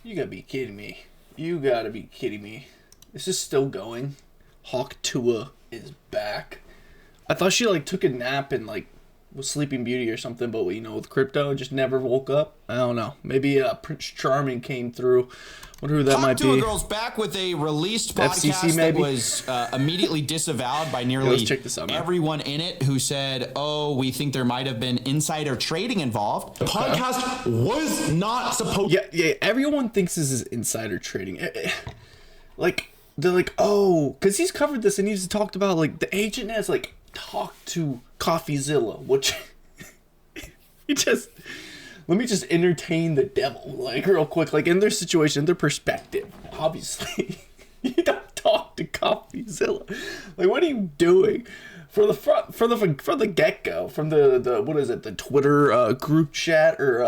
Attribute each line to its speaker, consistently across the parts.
Speaker 1: You gotta be kidding me. You gotta be kidding me. This is still going. Hawk Tuah is back. I thought she like took a nap and like was Sleeping Beauty or something, but you know, with crypto, just never woke up. I don't know. Maybe Prince Charming came through. Wonder who that might be.
Speaker 2: Hawk Tuah Girl's back with a released podcast
Speaker 1: FCC, maybe?
Speaker 2: that was immediately disavowed by nearly everyone in it, who said, "Oh, we think there might have been insider trading involved."
Speaker 3: The podcast was not supposed.
Speaker 1: Yeah. Everyone thinks this is insider trading. Like they're like, oh, because he's covered this and he's talked about like the agent has like talked to Coffeezilla, which let me just entertain the devil, like, real quick. Like, in their situation, their perspective, obviously, you don't talk to Coffeezilla. Like, what are you doing? From the get-go, from the what is it, the Twitter group chat, or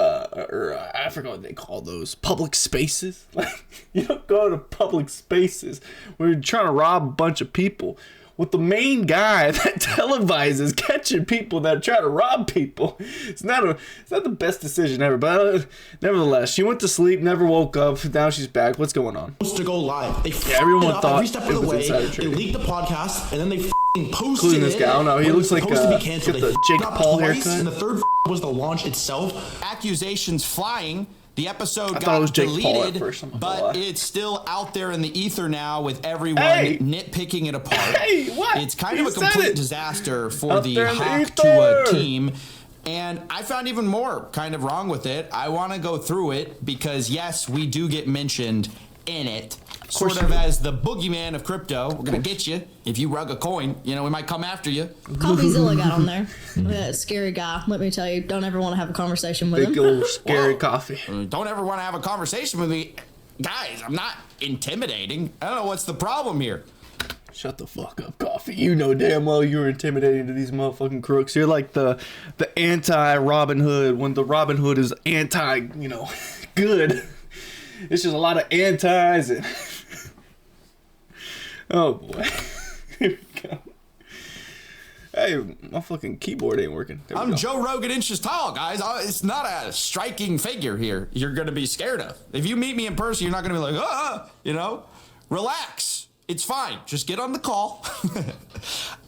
Speaker 1: I forgot what they call those, public spaces? Like, you don't go to public spaces where you're trying to rob a bunch of people with the main guy that televises catching people that try to rob people. It's not the best decision ever, but nevertheless, she went to sleep, never woke up. Now she's back. What's going on?
Speaker 3: To go live. They
Speaker 1: everyone thought
Speaker 3: every step of the way. They leaked the podcast and then they posted
Speaker 1: including this guy. I don't know. He looks like
Speaker 3: supposed to be canceled.
Speaker 1: Get the Jake Paul haircut.
Speaker 3: And the third was the launch itself.
Speaker 2: Accusations flying. The episode got deleted, but it's still out there in the ether now with everyone nitpicking it apart.
Speaker 1: Hey, what?
Speaker 2: It's kind of a complete disaster for the Hawk Tuah team. And I found even more kind of wrong with it. I want to go through it because, yes, we do get mentioned in it. Sort of as the boogeyman of crypto. We're going to get you. If you rug a coin, you know, we might come after you.
Speaker 4: Coffeezilla got on there. That scary guy. Let me tell you, don't ever want to have a conversation with him.
Speaker 1: Big old scary coffee.
Speaker 2: Don't ever want to have a conversation with me. Guys, I'm not intimidating. I don't know what's the problem here.
Speaker 1: Shut the fuck up, Coffee. You know damn well you're intimidating to these motherfucking crooks. You're like the anti-Robin Hood when the Robin Hood is anti, good. It's just a lot of antis and... Oh, boy. Here we go. Hey, my fucking keyboard ain't working.
Speaker 2: I'm Joe Rogan inches tall, guys. It's not a striking figure here you're going to be scared of. If you meet me in person, you're not going to be like, relax. It's fine. Just get on the call.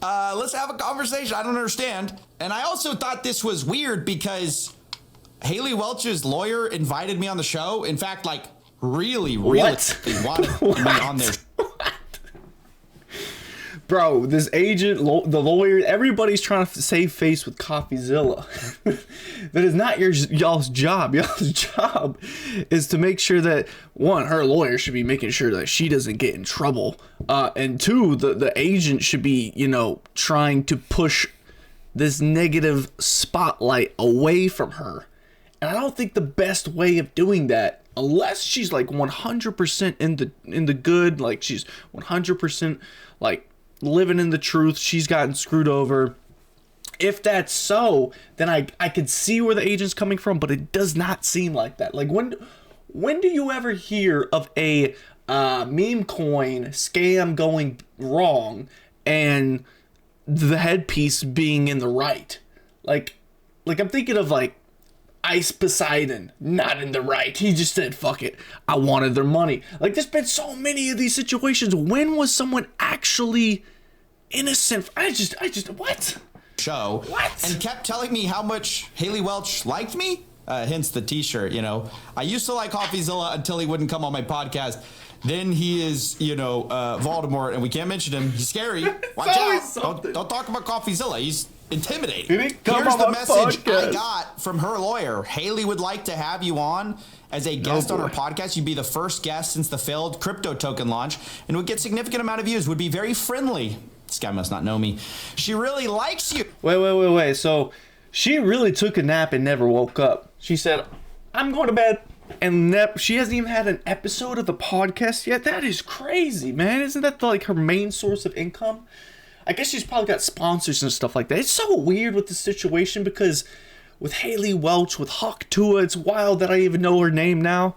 Speaker 2: Let's have a conversation. I don't understand. And I also thought this was weird because Haley Welch's lawyer invited me on the show. In fact, like, really wanted me on their
Speaker 1: Bro, this agent, the lawyer, everybody's trying to save face with Coffeezilla. That is not y'all's job. Y'all's job is to make sure that, one, her lawyer should be making sure that she doesn't get in trouble. And two, the agent should be, trying to push this negative spotlight away from her. And I don't think the best way of doing that, unless she's like 100% in the good, like she's 100% like living in the truth, she's gotten screwed over. If that's so, then I could see where the agent's coming from, but it does not seem like that. Like when do you ever hear of a meme coin scam going wrong and the headpiece being in the right? Like I'm thinking of like Ice Poseidon, not in the right. He just said, fuck it. I wanted their money. Like, there's been so many of these situations. When was someone actually innocent? I just, what?
Speaker 2: Show.
Speaker 1: What?
Speaker 2: And kept telling me how much Haley Welch liked me. Hence the t-shirt, I used to like Coffeezilla until he wouldn't come on my podcast. Then he is, Voldemort, and we can't mention him. He's scary. Watch out. Don't talk about Coffeezilla. He's intimidating. Here's the message I got from her lawyer. Haley would like to have you on as a guest on her podcast. You'd be the first guest since the failed crypto token launch and would get significant amount of views, would be very friendly. This guy must not know me. She really likes you.
Speaker 1: Wait. So she really took a nap and never woke up. She said, I'm going to bed. And she hasn't even had an episode of the podcast yet. That is crazy, man. Isn't that like her main source of income? I guess she's probably got sponsors and stuff like that. It's so weird with the situation because with Haley Welch, with Hawk Tuah, it's wild that I even know her name now.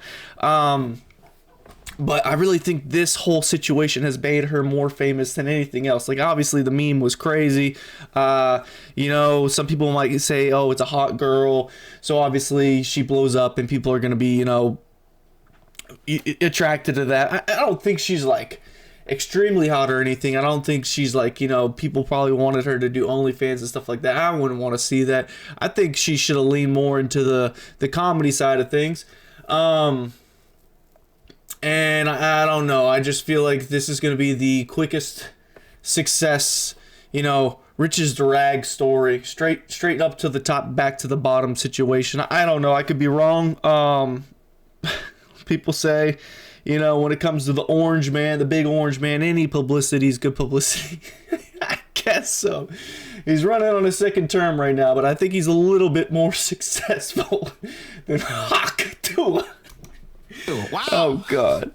Speaker 1: But I really think this whole situation has made her more famous than anything else. Like, obviously, the meme was crazy. Some people might say, oh, it's a hot girl. So, obviously, she blows up and people are going to be, attracted to that. I don't think she's like extremely hot or anything. I don't think she's like, people probably wanted her to do OnlyFans and stuff like that. I wouldn't want to see that. I think she should have leaned more into the comedy side of things. And I don't know. I just feel like this is going to be the quickest success, riches to rags story, straight up to the top, back to the bottom situation. I don't know. I could be wrong. People say, when it comes to the orange man, the big orange man, any publicity is good publicity. I guess so. He's running on his second term right now, but I think he's a little bit more successful than Hawk Tuah.
Speaker 2: Wow.
Speaker 1: Oh, God.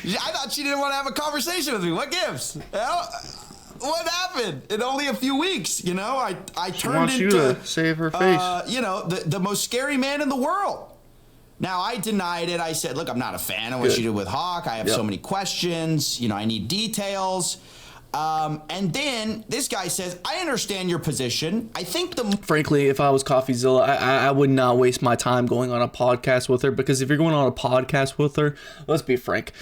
Speaker 2: I thought she didn't want to have a conversation with me. What gives? What happened in only a few weeks? I turned
Speaker 1: wants
Speaker 2: into
Speaker 1: you to save her face.
Speaker 2: The most scary man in the world. Now, I denied it. I said, look, I'm not a fan of what she did with Hawk. I have so many questions. I need details. And then this guy says, I understand your position. I think
Speaker 1: Frankly, if I was CoffeeZilla, I would not waste my time going on a podcast with her, because if you're going on a podcast with her, let's be frank,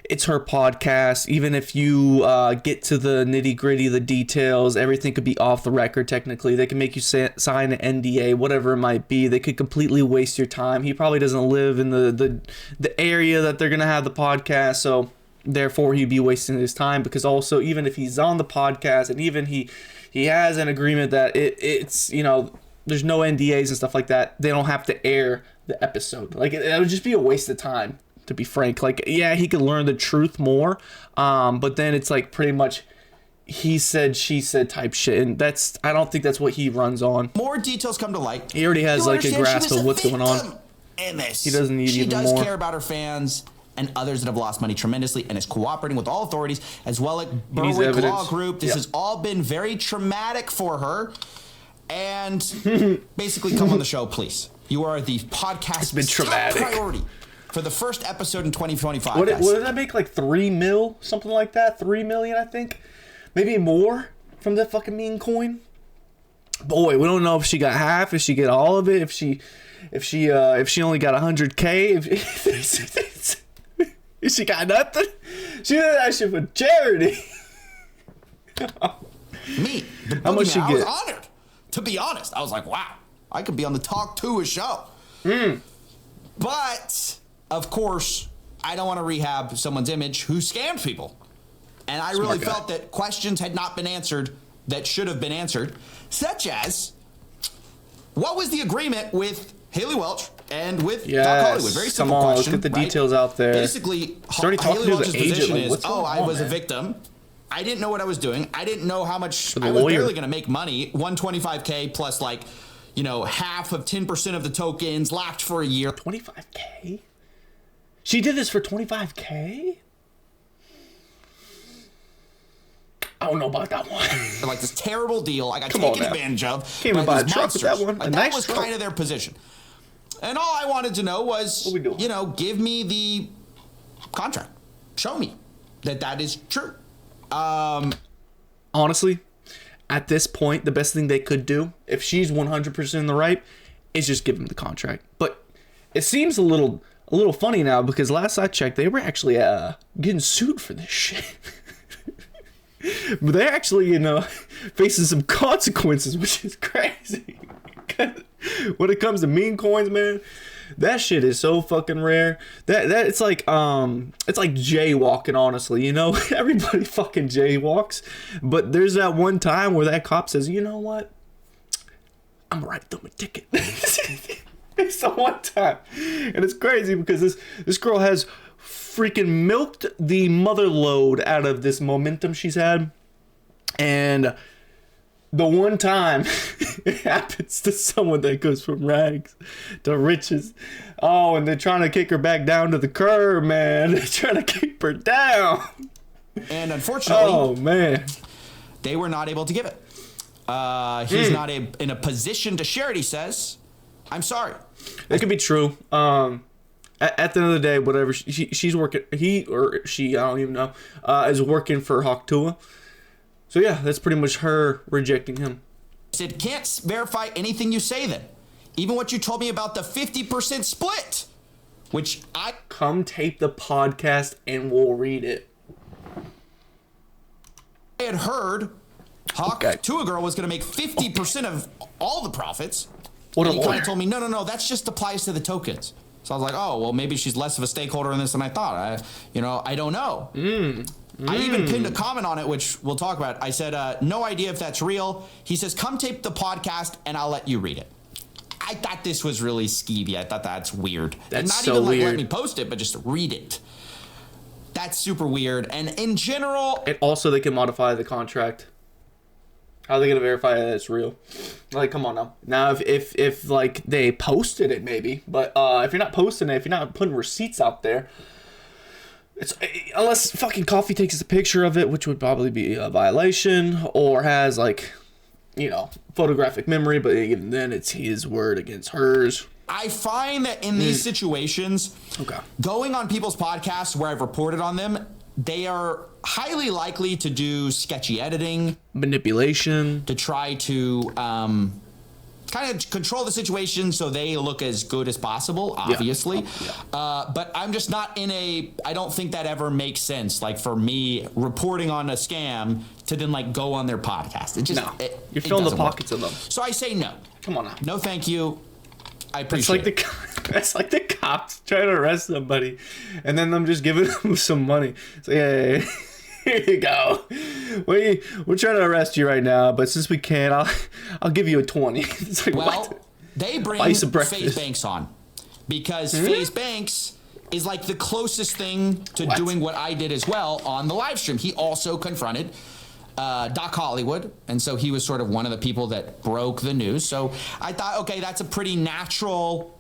Speaker 1: it's her podcast. Even if you get to the nitty gritty, the details, everything could be off the record technically. They can make you sign an NDA, whatever it might be. They could completely waste your time. He probably doesn't live in the area that they're going to have the podcast, so therefore he'd be wasting his time. Because also, even if he's on the podcast and even he has an agreement that it's there's no NDAs and stuff like that, they don't have to air the episode. Like, it would just be a waste of time, to be frank. Like, yeah, he could learn the truth more, but then it's like pretty much he said, she said type shit, and I don't think that's what he runs on.
Speaker 2: more details come to light.
Speaker 1: He already has like a grasp of what's going on.
Speaker 2: In this,
Speaker 1: He doesn't need
Speaker 2: she
Speaker 1: even
Speaker 2: does
Speaker 1: more.
Speaker 2: care about her fans and others that have lost money tremendously, and is cooperating with all authorities as well as Berwick Law
Speaker 1: evidence.
Speaker 2: Group. This
Speaker 1: Yeah.
Speaker 2: has all been very traumatic for her. And basically, come on the show, please. You are the podcast's
Speaker 1: been traumatic.
Speaker 2: top priority for the first episode in 2025.
Speaker 1: What
Speaker 2: guys.
Speaker 1: did that make? Like 3 mil, something like that. 3 million, I think, maybe more from that fucking meme coin. Boy, we don't know if she got half, if she get all of it, if she only got 100K, if she got nothing. She did that shit for charity.
Speaker 2: Me, the
Speaker 1: How much
Speaker 2: boogeyman,
Speaker 1: she
Speaker 2: I was
Speaker 1: get?
Speaker 2: honored. To be honest, I was like, wow, I could be on the Hawk Tuah show. But, of course, I don't want to rehab someone's image who scammed people. And I really
Speaker 1: guy.
Speaker 2: felt that questions had not been answered that should have been answered, such as, what was the agreement with Haley Welch and with Doc Hollywood? Very simple
Speaker 1: come on,
Speaker 2: question.
Speaker 1: let's get the
Speaker 2: right?
Speaker 1: details out there.
Speaker 2: Basically,
Speaker 1: She's already talking
Speaker 2: Haley
Speaker 1: to the
Speaker 2: Welch's
Speaker 1: agent,
Speaker 2: position
Speaker 1: like,
Speaker 2: is,
Speaker 1: what's going
Speaker 2: I
Speaker 1: on,
Speaker 2: was a
Speaker 1: man?
Speaker 2: victim. I didn't know what I was doing. I didn't know how much
Speaker 1: the
Speaker 2: I was
Speaker 1: lawyer.
Speaker 2: barely going to make money. 125K plus half of 10% of the tokens lapped for a year.
Speaker 1: 25K? She did this for 25K? I don't know about that one.
Speaker 2: Like this terrible deal. I got
Speaker 1: Come on
Speaker 2: taken
Speaker 1: now.
Speaker 2: advantage of.
Speaker 1: Can't even
Speaker 2: by
Speaker 1: buy
Speaker 2: these
Speaker 1: a truck with that
Speaker 2: monsters.
Speaker 1: one. A
Speaker 2: Like,
Speaker 1: nice
Speaker 2: that was
Speaker 1: truck.
Speaker 2: kind of their position. And all I wanted to know was,
Speaker 1: What we doing?
Speaker 2: give me the contract. Show me that is true.
Speaker 1: Honestly, at this point, the best thing they could do, if she's 100% in the right, is just give him the contract. But it seems a little funny now, because last I checked, they were actually getting sued for this shit. But they're actually, facing some consequences, which is crazy. When it comes to meme coins, man, that shit is so fucking rare. That it's like jaywalking, honestly. Everybody fucking jaywalks, but there's that one time where that cop says, "You know what? I'm gonna write them a ticket." It's the one time, and it's crazy because this girl has freaking milked the mother load out of this momentum she's had, and the one time it happens to someone that goes from rags to riches. Oh, and they're trying to kick her back down to the curb, man. They're trying to keep her down.
Speaker 2: And unfortunately,
Speaker 1: Oh, man.
Speaker 2: they were not able to give it. He's not in a position to share it, he says. I'm sorry.
Speaker 1: That could be true. At the end of the day, whatever, she's working, he or she, I don't even know, is working for Hawk Tuah. So yeah, that's pretty much her rejecting him.
Speaker 2: Said, can't verify anything you say then. Even what you told me about the 50% split. which I
Speaker 1: Come tape the podcast and we'll read it.
Speaker 2: had heard Hawk Tuah girl was going to make 50% of all the profits.
Speaker 1: What a
Speaker 2: and he kind
Speaker 1: lawyer.
Speaker 2: of told me, no, that just applies to the tokens. So I was like, oh, well, maybe she's less of a stakeholder in this than I thought. I don't know. I even pinned a comment on it, which we'll talk about. I said, no idea if that's real. He says, come tape the podcast and I'll let you read it. I thought this was really skeevy. I thought that's weird.
Speaker 1: That's
Speaker 2: and not
Speaker 1: so
Speaker 2: even like
Speaker 1: weird.
Speaker 2: let me post it, but just read it. That's super weird. And in general,
Speaker 1: And also, they can modify the contract. How are they gonna verify that it's real? Like, come on now. Now, if like they posted it, maybe. But if you're not posting it, if you're not putting receipts out there, it's unless fucking Coffee takes a picture of it, which would probably be a violation, or has like, photographic memory. But even then, it's his word against hers.
Speaker 2: I find that in these situations, going on people's podcasts where I've reported on them, they are highly likely to do sketchy editing,
Speaker 1: Manipulation.
Speaker 2: to try to kind of control the situation so they look as good as possible, obviously. But I'm just not I don't think that ever makes sense. Like for me, reporting on a scam to then like go on their podcast. It just,
Speaker 1: You're filling the
Speaker 2: doesn't work.
Speaker 1: pockets of them.
Speaker 2: So I say no.
Speaker 1: Come on now.
Speaker 2: No, thank you. I
Speaker 1: It's
Speaker 2: appreciate
Speaker 1: like
Speaker 2: it.
Speaker 1: that's like the cops trying to arrest somebody, and then them just giving them some money. So yeah, here you go. We're trying to arrest you right now, but since we can't, I'll give you a 20. It's like,
Speaker 2: Well,
Speaker 1: what?
Speaker 2: they bring
Speaker 1: Ice of breakfast.
Speaker 2: FaZe Banks on because FaZe Banks is like the closest thing to doing what I did as well on the live stream. He also confronted Doc Hollywood, and so he was sort of one of the people that broke the news. So I thought, okay, that's a pretty natural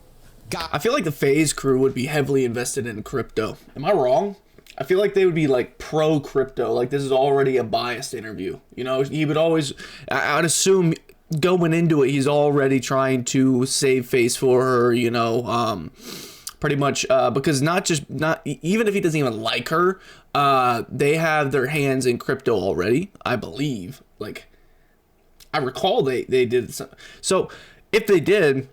Speaker 2: guy.
Speaker 1: I feel like the FaZe crew would be heavily invested in crypto. Am I wrong? I feel like they would be like pro crypto. Like this is already a biased interview. He would always. I'd assume going into it, he's already trying to save face for her. Pretty much because even if he doesn't even like her, they have their hands in crypto already. I believe. Like I recall they did. So if they did,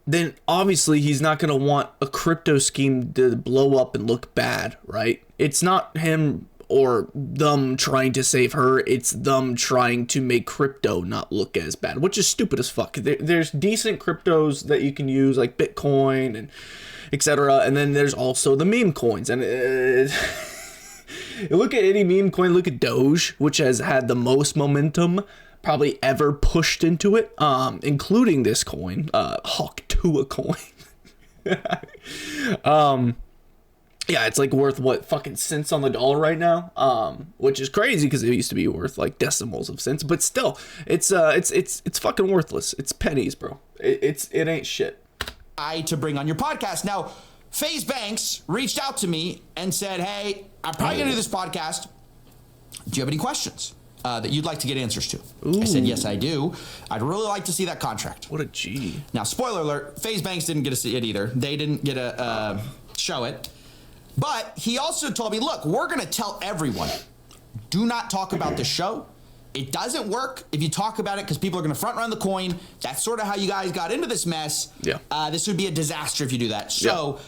Speaker 1: then obviously he's not going to want a crypto scheme to blow up and look bad, right? It's not him or them trying to save her. It's them trying to make crypto not look as bad, which is stupid as fuck. There's decent cryptos that you can use, like Bitcoin and etc. And then there's also the meme coins. And look at any meme coin. Look at Doge, which has had the most momentum probably ever pushed into it, including this coin, Hawk Tuah coin. Yeah, it's like worth what, fucking cents on the dollar right now, which is crazy because it used to be worth like decimals of cents, but still, it's fucking worthless. It's pennies, bro. It ain't shit.
Speaker 2: To bring on your podcast. Now, FaZe Banks reached out to me and said, hey, I'm probably going to do this podcast. Do you have any questions that you'd like to get answers to? I said, yes, I do. I'd really like to see that contract.
Speaker 1: What a G.
Speaker 2: Now, spoiler alert, FaZe Banks didn't get to see it either. They didn't get to show it. But he also told me, look, we're going to tell everyone, do not talk about the show. It doesn't work if you talk about it because people are going to front run the coin. That's sort of how you guys got into this mess.
Speaker 1: Yeah.
Speaker 2: This would be a disaster if you do that. So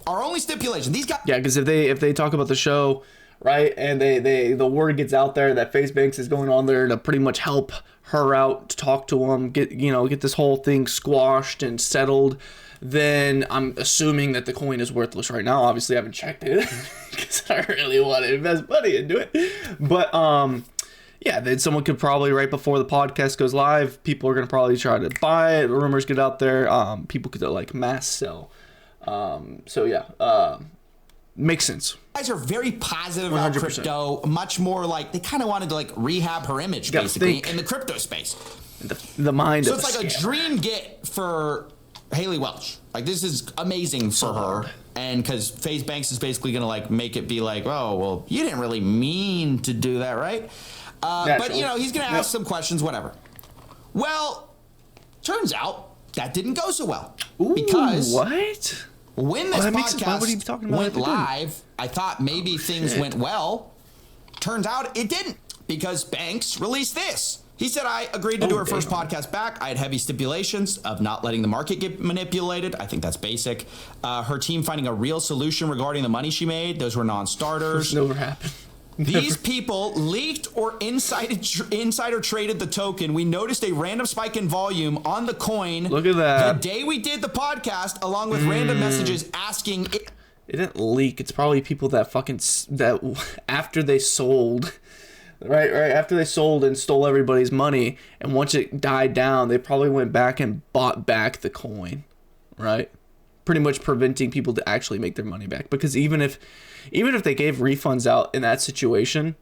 Speaker 2: our only stipulation, these guys.
Speaker 1: Yeah, because if they talk about the show, right, and the word gets out there that FaZe Banks is going on there to pretty much help her out, to talk to him, get this whole thing squashed and settled, then I'm assuming that the coin is worthless right now. Obviously, I haven't checked it because I really want to invest money into it. But yeah, then someone could probably, right before the podcast goes live, people are gonna probably try to buy it. Rumors get out there. People could like mass sell. So yeah, makes sense.
Speaker 2: Guys are very positive about
Speaker 1: 100%.
Speaker 2: crypto, much more like they kind of wanted to like rehab her image basically in the crypto space.
Speaker 1: The mind
Speaker 2: So
Speaker 1: of
Speaker 2: it's like a dream get for Haley Welch. Like this is amazing for her. And because FaZe Banks is basically going to like make it be like, oh, well, you didn't really mean to do that, right? But, he's going to ask some questions, whatever. Well, turns out that didn't go so well. Because
Speaker 1: what?
Speaker 2: when this
Speaker 1: why would he be
Speaker 2: podcast
Speaker 1: talking about
Speaker 2: went
Speaker 1: it if it didn't?
Speaker 2: live, I thought maybe things went well. Turns out it didn't because Banks released this. He said, I agreed to do her first podcast back. I had heavy stipulations of not letting the market get manipulated. I think that's basic. Her team finding a real solution regarding the money she made. Those were non-starters.
Speaker 1: Never happened.
Speaker 2: These people leaked or insider traded the token. We noticed a random spike in volume on the coin.
Speaker 1: Look at that.
Speaker 2: The day we did the podcast, along with random messages asking...
Speaker 1: It didn't leak. It's probably people that after they sold... Right after they sold and stole everybody's money, and once it died down, they probably went back and bought back the coin, right? Pretty much preventing people to actually make their money back. Because even if they gave refunds out in that situation,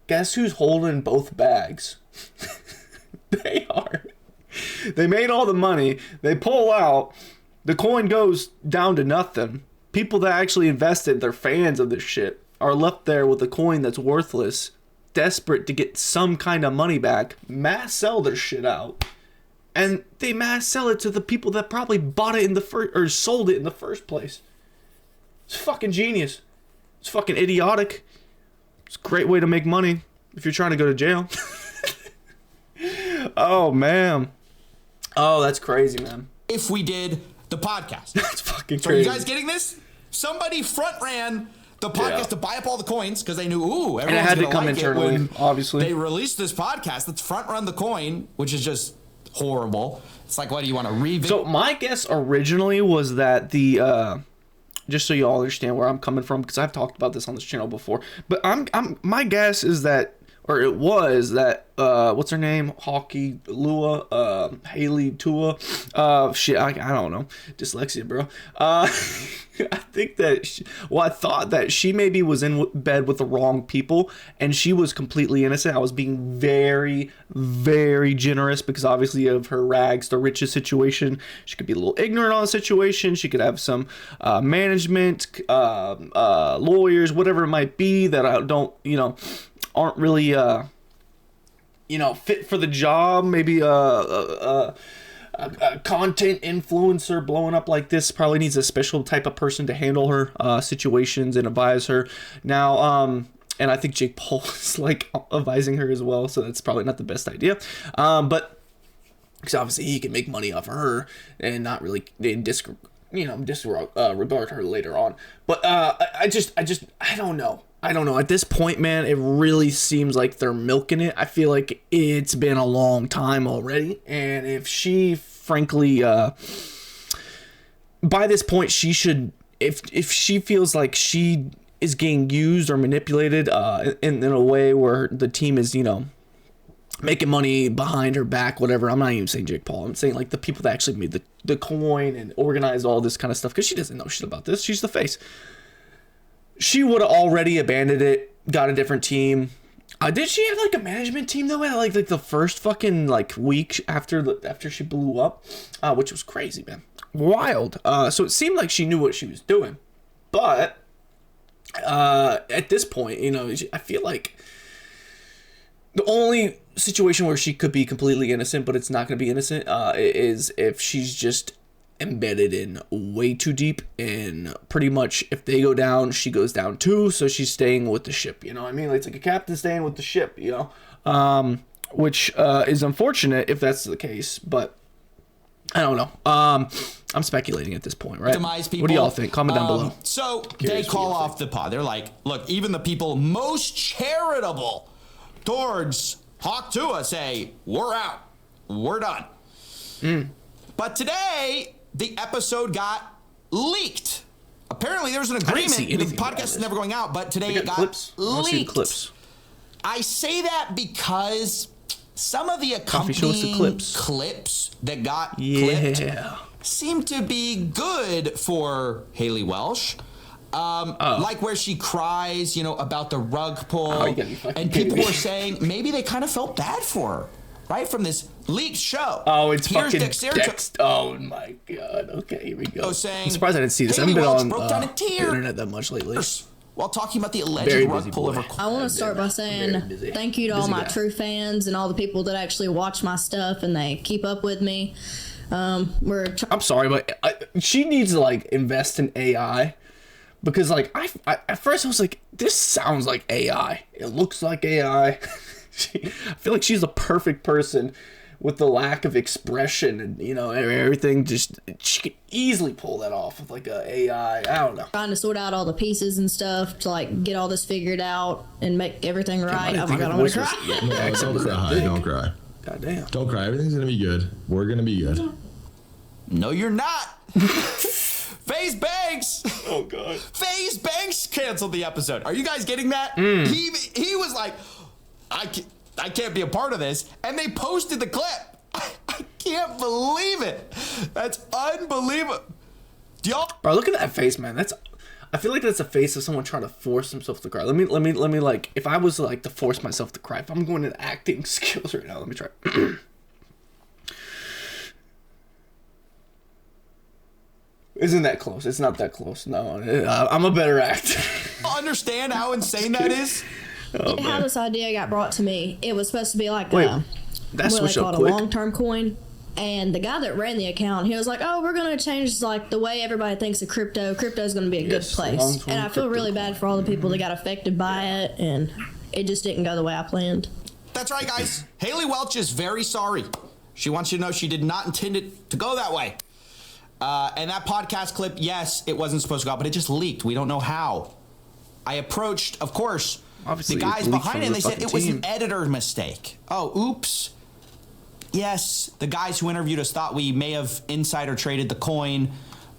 Speaker 1: guess who's holding both bags? They are. They made all the money. They pull out. The coin goes down to nothing. People that actually invested, they're fans of this shit, are left there with a coin that's worthless, desperate to get some kind of money back, mass sell their shit out, and they mass sell it to the people that probably bought it in the first or sold it in the first place. It's fucking genius. It's fucking idiotic. It's a great way to make money if you're trying to go to jail. Oh man. Oh, that's crazy, man.
Speaker 2: If we did the podcast.
Speaker 1: That's fucking crazy.
Speaker 2: So are you guys getting this? Somebody front ran the podcast to buy up all the coins because they knew, everyone's
Speaker 1: and it had to come
Speaker 2: like
Speaker 1: internally,
Speaker 2: when
Speaker 1: obviously.
Speaker 2: they released this podcast. Let's front run the coin, which is just horrible. It's like, what do you want to revisit?
Speaker 1: So my guess originally was that the just so you all understand where I'm coming from, because I've talked about this on this channel before, but my guess is that, or it was that, what's her name? Hawk Tuah, Hawk Tuah, shit, I don't know, dyslexia, bro. I think that, I thought that she maybe was in bed with the wrong people, and she was completely innocent. I was being very, very generous, because obviously of her rags to riches situation. She could be a little ignorant on the situation. She could have some management, lawyers, whatever it might be, that I don't, aren't really, fit for the job. Maybe a content influencer blowing up like this probably needs a special type of person to handle her situations and advise her. Now, and I think Jake Paul is like advising her as well, so that's probably not the best idea. But because obviously he can make money off of her and not really disregard her later on. But I don't know. I don't know. At this point, man, it really seems like they're milking it. I feel like it's been a long time already. And if she, frankly, by this point, she should, if she feels like she is getting used or manipulated in a way where the team is, making money behind her back, whatever. I'm not even saying Jake Paul. I'm saying like the people that actually made the coin and organized all this kind of stuff, because she doesn't know shit about this. She's the face. She would have already abandoned it, got a different team. Did she have like a management team though? At like the first fucking like week after she blew up, which was crazy, man, wild. So it seemed like she knew what she was doing, but at this point, I feel like the only situation where she could be completely innocent, but it's not going to be innocent, is if she's just embedded in way too deep, and pretty much if they go down, she goes down too, so she's staying with the ship, you know what I mean? It's like a captain staying with the ship, which is unfortunate if that's the case, but I don't know. I'm speculating at this point, right?
Speaker 2: Demise people.
Speaker 1: What do y'all think? Comment down below.
Speaker 2: So they call off the pod. They're like, look, even the people most charitable towards Hawk Tuah say, we're out. We're done. But today, the episode got leaked. Apparently, there was an agreement. The podcast is never going out, but today it got leaked.
Speaker 1: Clips.
Speaker 2: I say that because some of the accompanying clips that got clipped seem to be good for Haley Welsh. Like where she cries, about the rug pull. And people were saying maybe they kind of felt bad for her. Right from this leaked show.
Speaker 1: Oh, it's fucking Dex. Oh my god. Okay, here we go.
Speaker 2: Saying,
Speaker 1: I'm surprised I didn't see this. I haven't been on the internet that much lately.
Speaker 2: While talking about the alleged rug pull of her.
Speaker 4: I want to start by saying thank you to all my true fans and all the people that actually watch my stuff and they keep up with me. I'm
Speaker 1: sorry, but she needs to invest in AI. Because I at first I was like, this sounds like AI. It looks like AI. I feel like she's a perfect person with the lack of expression and, you know, everything. Just, she could easily pull that off with like a AI. I don't know.
Speaker 4: Trying to sort out all the pieces and stuff to like get all this figured out and make everything right. Oh my God, I'm gonna cry.
Speaker 3: Don't cry. Don't cry.
Speaker 1: God damn.
Speaker 3: Don't cry. Everything's gonna be good. We're gonna be good.
Speaker 2: No, you're not. FaZe Banks.
Speaker 1: Oh God.
Speaker 2: FaZe Banks canceled the episode. Are you guys getting that? He was like, I can't be a part of this, and they posted the clip. I can't believe it. That's unbelievable. Do y'all?
Speaker 1: Bro, look at that face, man. I feel like that's a face of someone trying to force himself to cry. Let me like, if I was like to force myself to cry, if I'm going into acting skills right now, let me try. Isn't that close? It's not that close. No, I'm a better actor.
Speaker 2: Understand how insane that is?
Speaker 1: Oh,
Speaker 4: How this idea got brought to me, it was supposed to be like
Speaker 1: that's
Speaker 4: what
Speaker 1: what's
Speaker 4: they
Speaker 1: so
Speaker 4: call it, a
Speaker 1: quick.
Speaker 4: long-term coin. And the guy that ran the account, he was like, "Oh, we're gonna change like the way everybody thinks of crypto. Crypto's gonna be a good place."
Speaker 1: long-term
Speaker 4: And I feel really bad for all the people that got affected by it, and it just didn't go the way I planned.
Speaker 2: That's right, guys. Haley Welch is very sorry. She wants you to know she did not intend it to go that way. And that podcast clip, yes, it wasn't supposed to go out, but it just leaked. We don't know how. I approached, of course,
Speaker 1: Obviously,
Speaker 2: the guys
Speaker 1: it leaked
Speaker 2: behind it,
Speaker 1: from
Speaker 2: and they
Speaker 1: the
Speaker 2: said
Speaker 1: fucking
Speaker 2: it was an
Speaker 1: team.
Speaker 2: editor mistake. Oh, oops. Yes, the guys who interviewed us thought we may have insider traded the coin,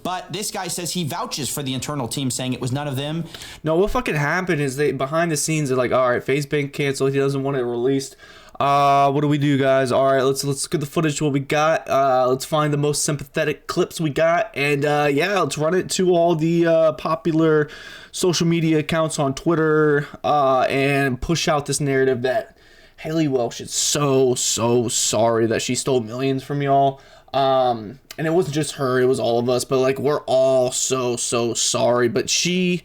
Speaker 2: but this guy says he vouches for the internal team, saying it was none of them.
Speaker 1: No, what fucking happened is they behind the scenes they're like, all right, FaZe Bank canceled. He doesn't want it released. What do we do, guys? All right, let's look at the footage. What we got? Let's find the most sympathetic clips we got, and yeah, let's run it to all the popular social media accounts on Twitter, and push out this narrative that Haley Welch is so sorry that she stole millions from y'all. And it wasn't just her; it was all of us. But like, we're all so sorry. But she's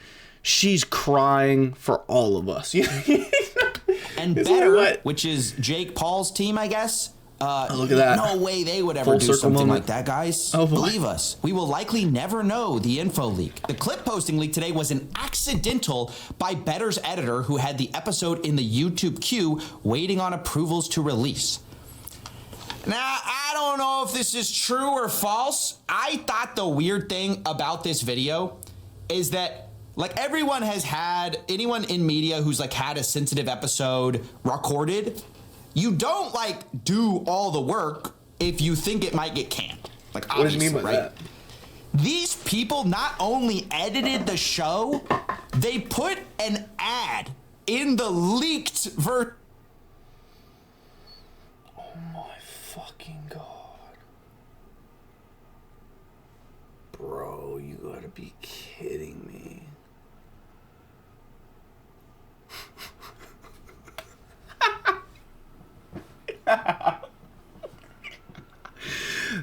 Speaker 1: crying for all of us.
Speaker 2: And
Speaker 1: It's
Speaker 2: Better,
Speaker 1: like,
Speaker 2: which is Jake Paul's team, I guess.
Speaker 1: Look at that.
Speaker 2: No way they would ever
Speaker 1: Full
Speaker 2: do
Speaker 1: circle
Speaker 2: something
Speaker 1: moment.
Speaker 2: like that, guys.
Speaker 1: Oh, boy.
Speaker 2: Believe us, we will likely never know the info leak. The clip posting leak today was an accidental by Better's editor who had the episode in the YouTube queue waiting on approvals to release. Now, I don't know if this is true or false. I thought the weird thing about this video is that like everyone has had, anyone in media who's like had a sensitive episode recorded, you don't like do all the work if you think it might get canned. Like,
Speaker 1: What do you mean by
Speaker 2: right?
Speaker 1: that?
Speaker 2: These people not only edited the show, they put an ad in the leaked version.
Speaker 1: Oh my fucking God. Bro, you gotta be kidding me.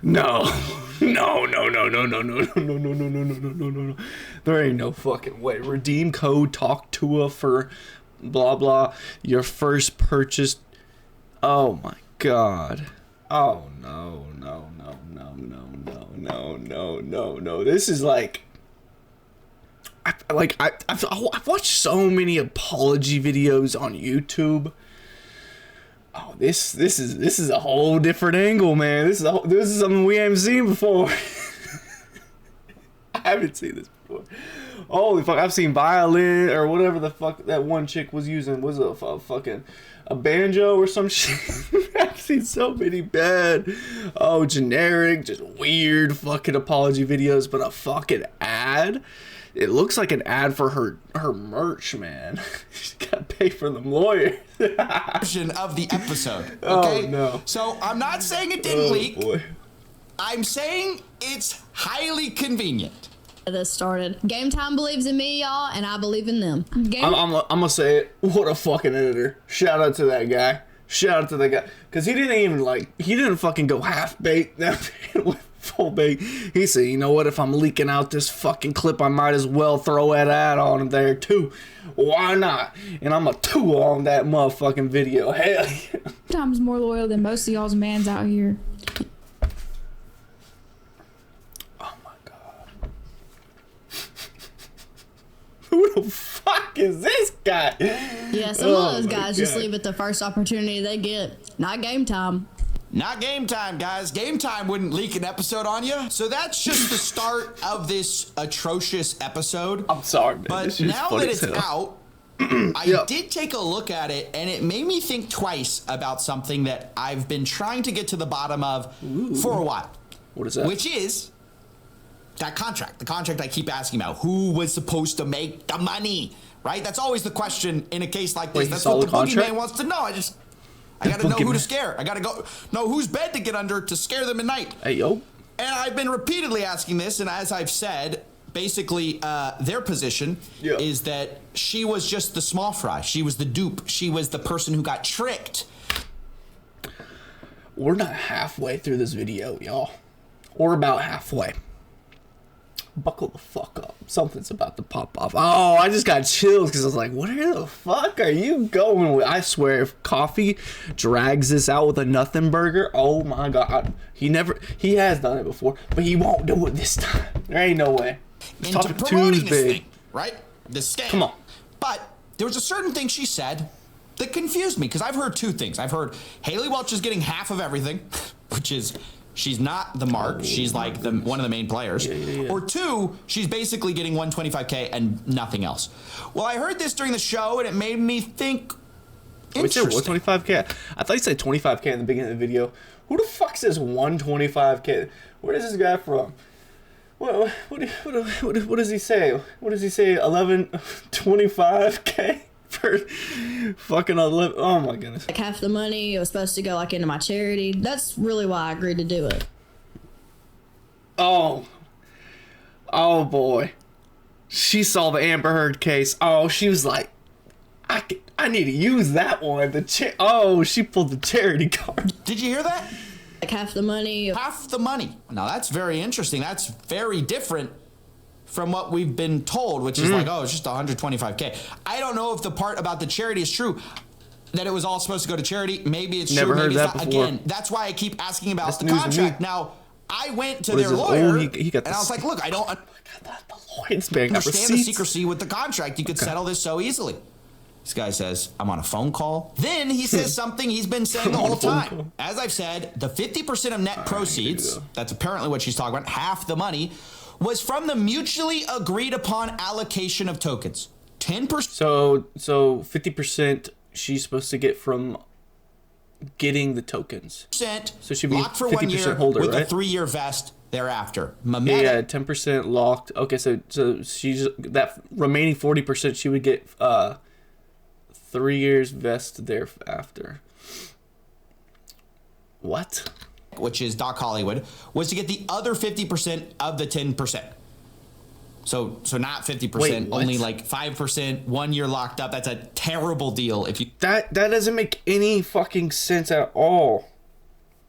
Speaker 1: No. There ain't no fucking way. Redeem code Hawk Tuah for blah blah. Your first purchase. Oh my God. Oh no. This is like I've watched so many apology videos on YouTube. Oh, this is a whole different angle, man. This is something we haven't seen before. I haven't seen this before. Holy fuck! I've seen violin or whatever the fuck that one chick was using. Was it a banjo or some shit? I've seen so many bad, generic, just weird fucking apology videos, but a fucking ad. It looks like an ad for her merch, man. She's got to pay for them lawyers.
Speaker 2: Version of the episode. Okay?
Speaker 1: Oh, no.
Speaker 2: So I'm not saying it didn't leak.
Speaker 1: Boy.
Speaker 2: I'm saying it's highly convenient.
Speaker 4: This started. Game Time believes in me, y'all, and I believe in them.
Speaker 1: I'm gonna say it. What a fucking editor. Shout out to that guy. Because he didn't fucking go half baked. With full bait. He said, you know what, if I'm leaking out this fucking clip, I might as well throw that ad on there too. Why not? And I'm a two on that motherfucking video. Hell yeah.
Speaker 5: Times more loyal than most of y'all's mans out here.
Speaker 1: Oh my God. Who the fuck? fuck is this guy?
Speaker 4: Yeah, some of those guys just leave it the first opportunity they get. Not game time.
Speaker 2: Not game time, guys. Game time wouldn't leak an episode on you. So that's just the start of this atrocious episode.
Speaker 1: I'm sorry, man.
Speaker 2: But now that it's out, I did take a look at it, and it made me think twice about something that I've been trying to get to the bottom of for a while.
Speaker 1: What is that?
Speaker 2: Which is that contract. The contract I keep asking about. Who was supposed to make the money? Right? That's always the question in a case like this.
Speaker 1: Wait,
Speaker 2: That's what the
Speaker 1: contract?
Speaker 2: boogeyman wants to know. I got to know who to scare. I got to know whose bed to get under to scare them at night.
Speaker 1: Hey, yo.
Speaker 2: And I've been repeatedly asking this, and as I've said, basically their position is that she was just the small fry. She was the dupe. She was the person who got tricked.
Speaker 1: We're not halfway through this video, y'all. Or about halfway. Buckle the fuck up. Something's about to pop off. Oh, I just got chills because I was like, where the fuck are you going with? I swear, if Coffee drags this out with a nothing burger, oh my god. He has done it before, but he won't do it this time. There ain't no way. He's
Speaker 2: Into
Speaker 1: talking
Speaker 2: promoting
Speaker 1: too
Speaker 2: this
Speaker 1: big.
Speaker 2: thing, right? The scam.
Speaker 1: Come on.
Speaker 2: But there was a certain thing she said that confused me because I've heard two things. I've heard Haley Welch is getting half of everything, which is she's not the mark. She's like one of the main players. Yeah. Or two, she's basically getting 125K and nothing else. Well, I heard this during the show and it made me think.
Speaker 1: Wait, said 125K? I thought you said 25K in the beginning of the video. Who the fuck says 125K? Where is this guy from? What does he say? What does he say? 25K for fucking 11? Oh my goodness!
Speaker 4: Like half the money, it was supposed to go like into my charity. That's really why I agreed to do it.
Speaker 1: Oh boy, she saw the Amber Heard case. Oh, she was like, I need to use that one. She pulled the charity card.
Speaker 2: Did you hear that?
Speaker 4: Like half the money.
Speaker 2: Half the money. Now that's very interesting. That's very different from what we've been told, which is like, it's just 125K. I don't know if the part about the charity is true, that it was all supposed to go to charity. Maybe it's
Speaker 1: Never
Speaker 2: true.
Speaker 1: heard
Speaker 2: Maybe
Speaker 1: that
Speaker 2: it's not.
Speaker 1: before.
Speaker 2: Again, that's why I keep asking about
Speaker 1: That's
Speaker 2: the
Speaker 1: news to
Speaker 2: contract.
Speaker 1: me.
Speaker 2: Now, I went to
Speaker 1: What
Speaker 2: their
Speaker 1: is this?
Speaker 2: lawyer,
Speaker 1: He got
Speaker 2: and I was like, look, I don't
Speaker 1: the Lloyd's man got
Speaker 2: understand the
Speaker 1: receipts.
Speaker 2: secrecy with the contract. You could settle this so easily. This guy says, I'm on a phone call. Then he says something he's been saying the whole time. As I've said, the 50% of net proceeds, that's apparently what she's talking about, half the money, was from the mutually agreed upon allocation of tokens. 10%.
Speaker 1: So 50% she's supposed to get from getting the tokens. So she'd be
Speaker 2: locked for 1 year
Speaker 1: holder,
Speaker 2: with
Speaker 1: right?
Speaker 2: a 3-year vest thereafter.
Speaker 1: Yeah, 10% locked. Okay, so she's that remaining 40% she would get 3 years vest thereafter. What?
Speaker 2: Which is Doc Hollywood, was to get the other 50% of the 10%. So not 50%,
Speaker 1: Wait, what?
Speaker 2: only like 5%, 1 year locked up. That's a terrible deal. If you
Speaker 1: That doesn't make any fucking sense at all.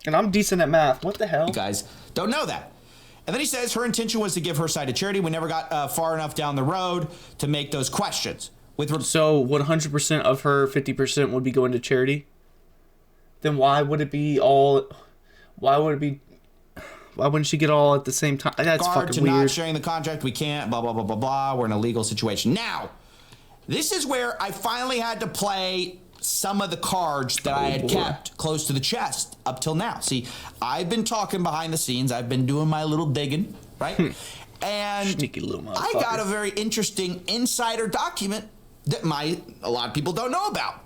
Speaker 1: And I'm decent at math. What the hell?
Speaker 2: guys don't know that. And then he says her intention was to give her side to charity. We never got far enough down the road to make those questions.
Speaker 1: So 100% of her 50% would be going to charity? Then why wouldn't she get all at the same time? That's
Speaker 2: regard to
Speaker 1: fucking weird.
Speaker 2: not sharing the contract, we can't, blah, blah, blah, blah, blah. We're in a legal situation. Now, this is where I finally had to play some of the cards that I had kept close to the chest up till now. See, I've been talking behind the scenes. I've been doing my little digging, right? And
Speaker 1: Sneaky little motherfucker.
Speaker 2: I got a very interesting insider document that a lot of people don't know about.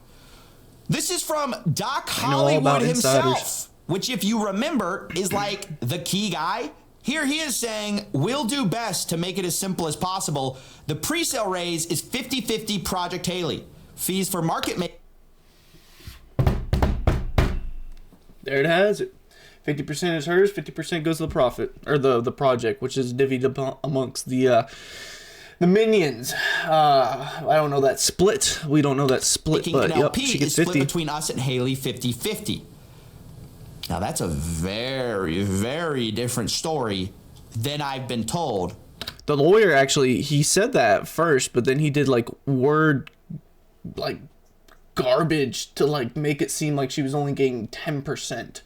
Speaker 2: This is from Doc Hollywood himself, which, if you remember, is like the key guy. Here he is saying, we'll do best to make it as simple as possible. The pre-sale raise is 50-50 Project Haley. Fees for market make.
Speaker 1: There it has it. 50% is hers, 50% goes to the profit, or the project, which is divvied up amongst the minions. I don't know that split. We don't know that split, but
Speaker 2: an LP
Speaker 1: she gets
Speaker 2: is split
Speaker 1: 50.
Speaker 2: between us and Haley 50-50. Now that's a very, very different story than I've been told.
Speaker 1: The lawyer actually, he said that first, but then he did garbage to make it seem like she was only getting 10%.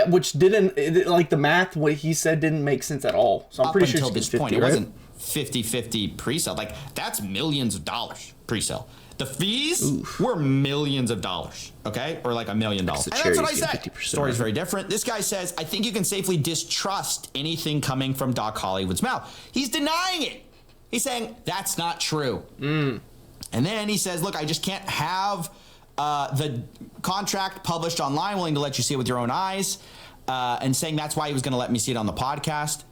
Speaker 1: Which didn't, the math, what he said didn't make sense at all. So I'm pretty sure
Speaker 2: until
Speaker 1: she gets
Speaker 2: this
Speaker 1: 50,
Speaker 2: point, it
Speaker 1: right?
Speaker 2: wasn't 50-50 pre-sale. Like, that's millions of dollars pre-sale. The fees were millions of dollars, okay? Or like $1 million. And that's what I said. Story's very different. This guy says, I think you can safely distrust anything coming from Doc Hollywood's mouth. He's denying it. He's saying, that's not true. And then he says, look, I just can't have the contract published online, willing to let you see it with your own eyes, and saying that's why he was going to let me see it on the podcast.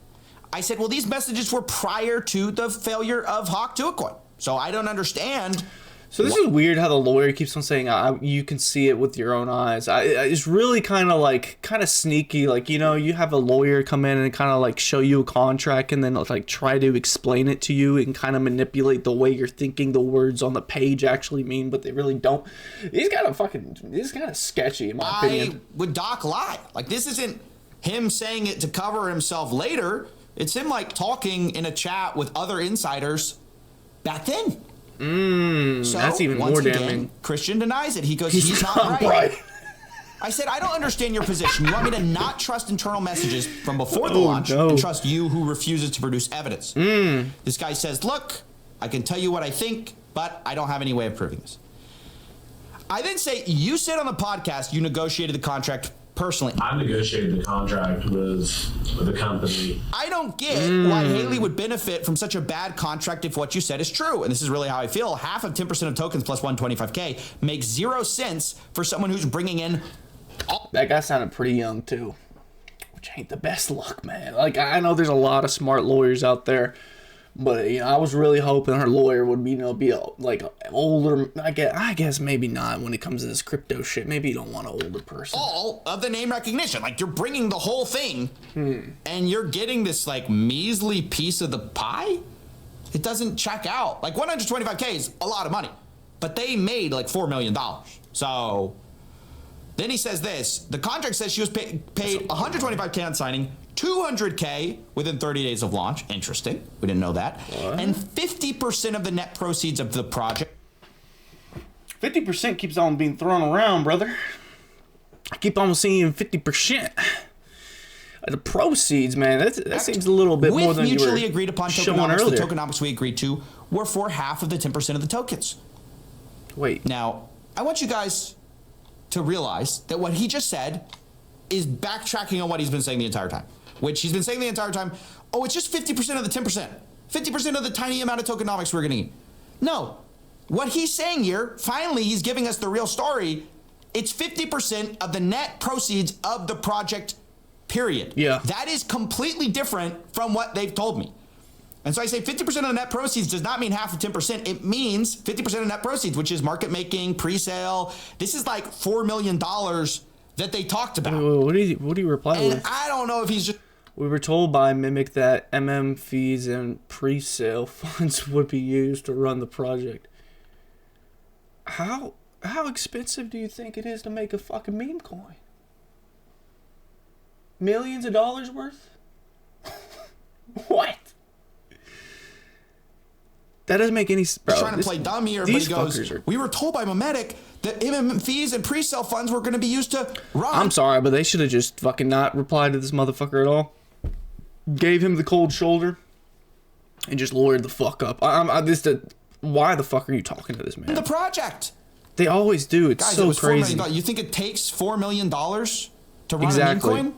Speaker 2: I said, well, these messages were prior to the failure of Hawk Tuah. So I don't understand.
Speaker 1: So this is weird how the lawyer keeps on saying you can see it with your own eyes. It's really kind of sneaky. Like, you know, you have a lawyer come in and kind of like show you a contract and then like try to explain it to you and kind of manipulate the way you're thinking the words on the page actually mean, but they really don't. He's kind of sketchy in my opinion.
Speaker 2: Would Doc lie? Like, this isn't him saying it to cover himself later. It's him like talking in a chat with other insiders back then. So,
Speaker 1: that's even more damning.
Speaker 2: Christian denies it. He goes, he's not right. I said, I don't understand your position. You want me to not trust internal messages from before the launch and trust you who refuses to produce evidence? This guy says, look, I can tell you what I think, but I don't have any way of proving this. I then say, you said on the podcast you negotiated the contract personally.
Speaker 6: I negotiated the contract with the company.
Speaker 2: I don't get why Haley would benefit from such a bad contract if what you said is true. And this is really how I feel. Half of 10% of tokens plus 125K makes 0 sense for someone who's bringing in.
Speaker 1: That guy sounded pretty young too, which ain't the best luck, man. Like, I know there's a lot of smart lawyers out there, but you know, I was really hoping her lawyer would be, you know, like older. I guess maybe not when it comes to this crypto shit. Maybe you don't want an older person.
Speaker 2: All of the name recognition, like you're bringing the whole thing, and you're getting this like measly piece of the pie. It doesn't check out. Like 125K is a lot of money, but they made like $4 million. So then he says this: the contract says she was paid 125K on signing, 200K within 30 days of launch. Interesting. We didn't know that. What? And 50% of the net proceeds of the project.
Speaker 1: 50% keeps on being thrown around, brother. I keep on seeing 50%. The proceeds, man, that seems a little bit more than you were
Speaker 2: mutually agreed upon tokenomics.
Speaker 1: earlier.
Speaker 2: The tokenomics we agreed to were for half of the 10% of the tokens.
Speaker 1: Wait.
Speaker 2: Now, I want you guys to realize that what he just said is backtracking on what he's been saying the entire time. Which he's been saying the entire time, oh, it's just 50% of the 10%. 50% of the tiny amount of tokenomics we're getting. No. What he's saying here, finally, he's giving us the real story. It's 50% of the net proceeds of the project, period.
Speaker 1: Yeah.
Speaker 2: That is completely different from what they've told me. And so I say 50% of the net proceeds does not mean half of 10%. It means 50% of net proceeds, which is market making, pre-sale. This is like $4 million that they talked about.
Speaker 1: What do you reply with?
Speaker 2: And I don't know if he's just...
Speaker 1: We were told by Mimic that fees and pre-sale funds would be used to run the project. How expensive do you think it is to make a fucking meme coin? Millions of dollars worth? What? That doesn't make any sense.
Speaker 2: He's trying to play dumb here, but he goes, we were told by Mimetic that fees and pre-sale funds were going to be used to run.
Speaker 1: I'm sorry, but they should have just fucking not replied to this motherfucker at all. Gave him the cold shoulder and just lawyered the fuck up. Why the fuck are you talking to this man?
Speaker 2: The project.
Speaker 1: They always do. It's
Speaker 2: guys,
Speaker 1: so
Speaker 2: it was
Speaker 1: crazy.
Speaker 2: You think it takes $4 million to run a meme coin?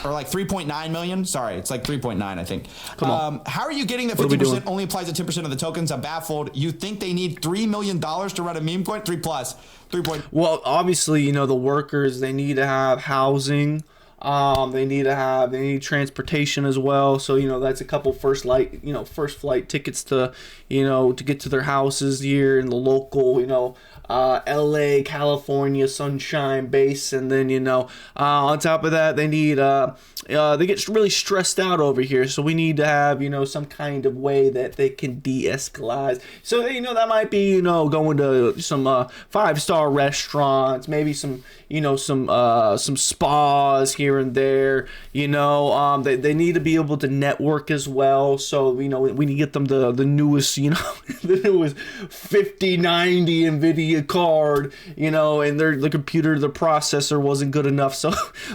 Speaker 2: Or like 3.9 million? Sorry, it's like 3.9, I think.
Speaker 1: Come on.
Speaker 2: How are you getting that 50% only applies to 10% of the tokens? I'm baffled. You think they need $3 million to run a meme coin? 3 plus. 3 point.
Speaker 1: Well, obviously, you know, the workers, they need to have housing. They need transportation as well. So, you know, that's a couple first flight tickets to, you know, to get to their houses here in the local, you know, LA, California, Sunshine base. And then, you know, on top of that, they need, they get really stressed out over here. So we need to have, you know, some kind of way that they can de-escalate. So, you know, that might be, you know, going to some 5-star restaurants, maybe some, you know, some spas here here and there. You know, they need to be able to network as well. So, you know, we need to get them the newest, you know, the newest 5090 NVIDIA card, you know, and the computer, the processor wasn't good enough. So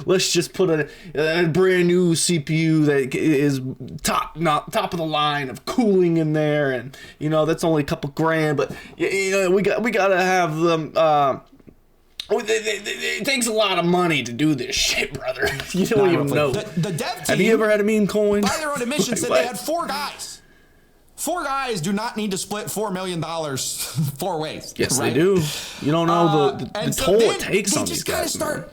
Speaker 1: let's just put a brand new CPU that is top of the line of cooling in there. And, you know, that's only a couple grand, but, you know, we got to have them, it takes a lot of money to do this shit, brother. You don't even know.
Speaker 2: The dev team,
Speaker 1: have you ever had a meme coin?
Speaker 2: By their own admission, said they had 4 guys. 4 guys do not need to split $4 million 4 ways.
Speaker 1: Yes,
Speaker 2: right?
Speaker 1: they do. You don't know the toll it takes on these guys.
Speaker 2: They just kind of start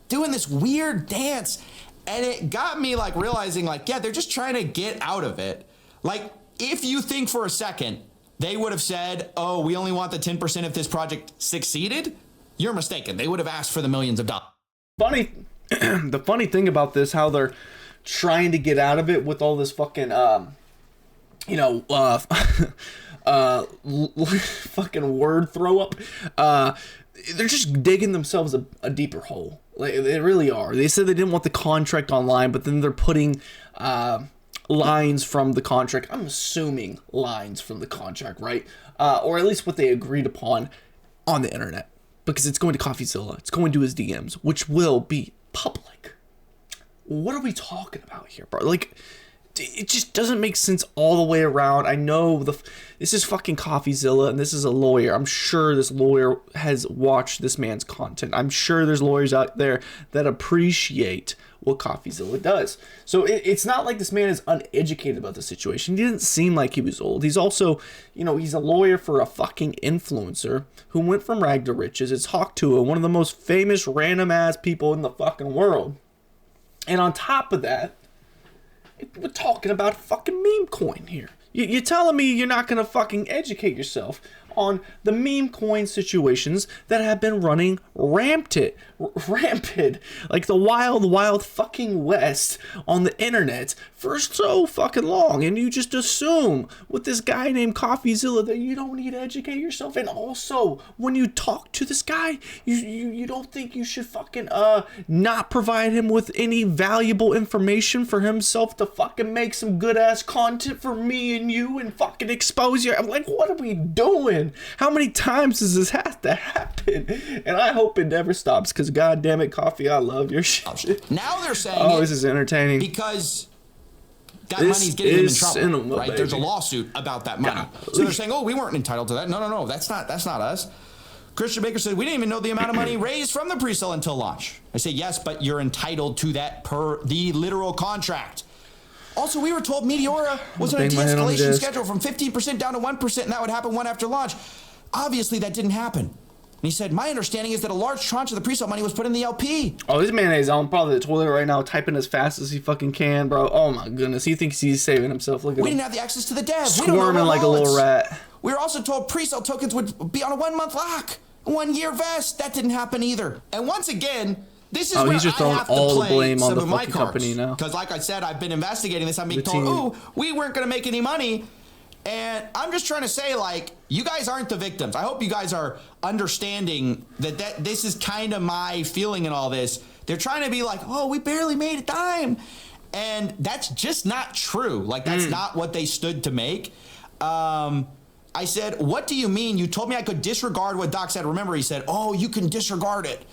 Speaker 2: doing this weird dance, and it got me like realizing, like, yeah, they're just trying to get out of it. Like, if you think for a second they would have said, oh, we only want the 10% if this project succeeded, you're mistaken. They would have asked for the millions of dollars.
Speaker 1: The funny thing about this, how they're trying to get out of it with all this fucking, you know, fucking word throw up. They're just digging themselves a deeper hole. Like, they really are. They said they didn't want the contract online, but then they're putting lines from the contract. I'm assuming lines from the contract, right? Or at least what they agreed upon on the internet. Because it's going to CoffeeZilla. It's going to his DMs, which will be public. What are we talking about here, bro? Like, it just doesn't make sense all the way around. I know this is fucking CoffeeZilla, and this is a lawyer. I'm sure this lawyer has watched this man's content. I'm sure there's lawyers out there that appreciate what CoffeeZilla does. So it's not like this man is uneducated about the situation. He didn't seem like he was old. He's also, you know, he's a lawyer for a fucking influencer who went from rag to riches. It's Hawk Tuah, one of the most famous random ass people in the fucking world. And on top of that, we're talking about fucking meme coin here. You're telling me you're not going to fucking educate yourself on the meme coin situations that have been running rampant, like the wild fucking west on the internet for so fucking long, and you just assume with this guy named CoffeeZilla that you don't need to educate yourself. And also, when you talk to this guy, you don't think you should fucking not provide him with any valuable information for himself to fucking make some good ass content for me and you and fucking expose you. I'm like, what are we doing? How many times does this have to happen? And I hope it never stops, because god damn it, Coffee, I love your shit.
Speaker 2: Now they're saying,
Speaker 1: oh, this is entertaining,
Speaker 2: because that money's getting them in trouble,
Speaker 1: cinema,
Speaker 2: right?
Speaker 1: baby.
Speaker 2: There's a lawsuit about that money. So they're saying, oh, we weren't entitled to that. No, that's not us. Christian Baker said, we didn't even know the amount of money raised from the pre-sale until launch. I say, yes, but you're entitled to that per the literal contract. Also, we were told Meteora was on a de-escalation schedule from 15% down to 1%, and that would happen one after launch. Obviously, that didn't happen. And he said, my understanding is that a large tranche of the pre-sale money was put in the LP.
Speaker 1: Oh, this man is on probably the toilet right now, typing as fast as he fucking can, bro. Oh my goodness, he thinks he's saving himself. Look at him.
Speaker 2: We didn't have the access to the dev.
Speaker 1: Squirming like a little rat.
Speaker 2: We were also told pre-sale tokens would be on a 1-month lock, 1-year vest. That didn't happen either. And once again, this is where
Speaker 1: he's just throwing all the blame on the fucking company now.
Speaker 2: Because like I said, I've been investigating this. I'm being told, ooh, we weren't going to make any money. And I'm just trying to say, like, you guys aren't the victims. I hope you guys are understanding that this is kind of my feeling in all this. They're trying to be like, oh, we barely made a dime. And that's just not true. Like, that's not what they stood to make. I said, what do you mean? You told me I could disregard what Doc said. Remember, he said, oh, you can disregard it.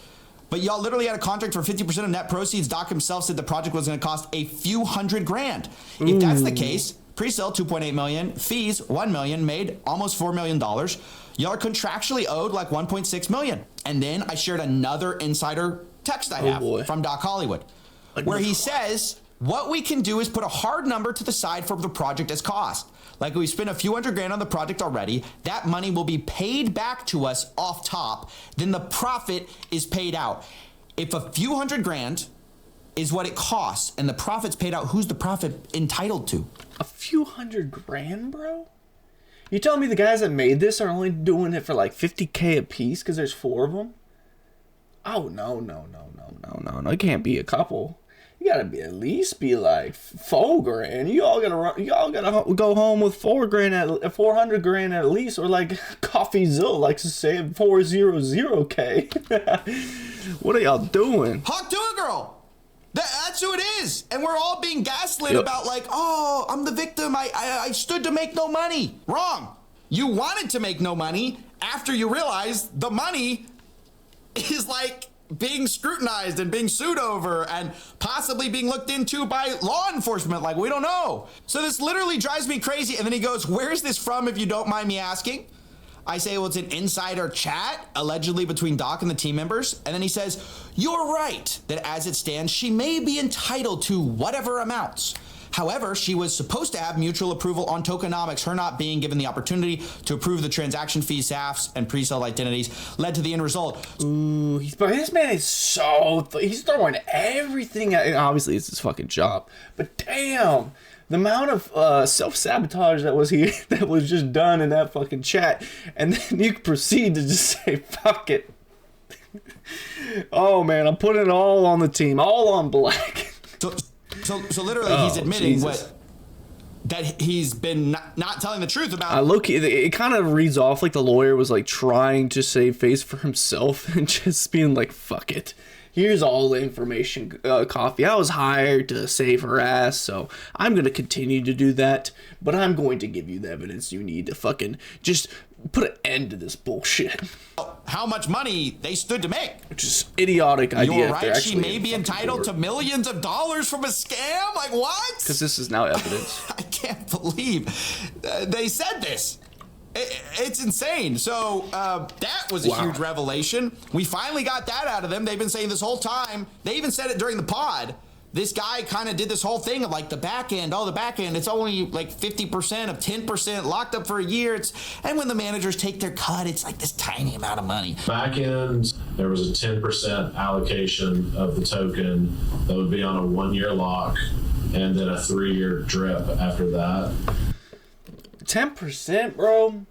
Speaker 2: But y'all literally had a contract for 50% of net proceeds. Doc himself said the project was going to cost a few $100,000. If that's the case, pre-sale $2.8 million, fees $1 million, made almost $4 million. Y'all are contractually owed like $1.6 million. And then I shared another insider text I have from Doc Hollywood, where he says, what we can do is put a hard number to the side for the project as cost. Like, we spent a few $100,000 on the project already. That money will be paid back to us off top. Then the profit is paid out. If a few $100,000 is what it costs and the profit's paid out, who's the profit entitled to?
Speaker 1: A few $100,000, bro? You telling me the guys that made this are only doing it for like $50K a piece because there's 4 of them? Oh, no. It can't be a couple. You gotta be at least be like $4,000. Y'all gotta go home with $400,000 at least, or like CoffeeZilla likes to say, 400K. What are y'all doing?
Speaker 2: Hawk Tuah girl. That's who it is. And we're all being gaslit about like, oh, I'm the victim. I stood to make no money. Wrong. You wanted to make no money after you realized the money is like being scrutinized and being sued over and possibly being looked into by law enforcement. Like, we don't know. So this literally drives me crazy. And then he goes, where's this from, if you don't mind me asking? I say, well, it's an insider chat, allegedly between Doc and the team members. And then he says, you're right that as it stands, she may be entitled to whatever amounts. However, she was supposed to have mutual approval on tokenomics. Her not being given the opportunity to approve the transaction fees, SAFs, and pre-sale identities led to the end result.
Speaker 1: Ooh, but this man is he's throwing everything at, and obviously it's his fucking job. But damn, the amount of self-sabotage that was just done in that fucking chat, and then you proceed to just say, fuck it. Oh man, I'm putting it all on the team, all on black.
Speaker 2: So literally, he's admitting that he's been not telling the truth about.
Speaker 1: Low-key, it kind of reads off like the lawyer was like trying to save face for himself and just being like, fuck it. Here's all the information, Coffee. I was hired to save her ass, so I'm going to continue to do that. But I'm going to give you the evidence you need to fucking just put an end to this bullshit.
Speaker 2: How much money they stood to make.
Speaker 1: Which is idiotic idea.
Speaker 2: You're right, she may be entitled to millions of dollars from a scam? Like, what?
Speaker 1: Because this is now evidence.
Speaker 2: I can't believe they said this. It's insane. So that was a huge revelation. We finally got that out of them. They've been saying this whole time. They even said it during the pod. This guy kind of did this whole thing of like the back end. Oh, the back end, it's only like 50% of 10% locked up for a year. And when the managers take their cut, it's like this tiny amount of money.
Speaker 6: Back end, there was a 10% allocation of the token that would be on a 1-year lock and then a 3-year drip after that.
Speaker 1: 10%, bro.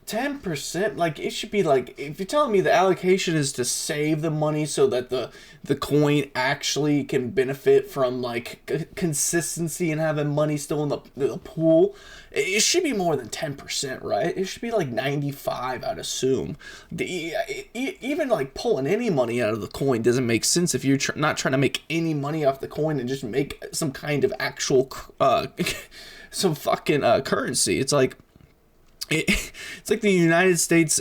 Speaker 1: 10%, like it should be like, if you're telling me the allocation is to save the money so that the coin actually can benefit from like consistency and having money still in the pool, it should be more than 10%, right? It should be like 95, I'd assume. Even like pulling any money out of the coin doesn't make sense if you're not trying to make any money off the coin and just make some kind of actual some fucking currency. It's like it's like the United States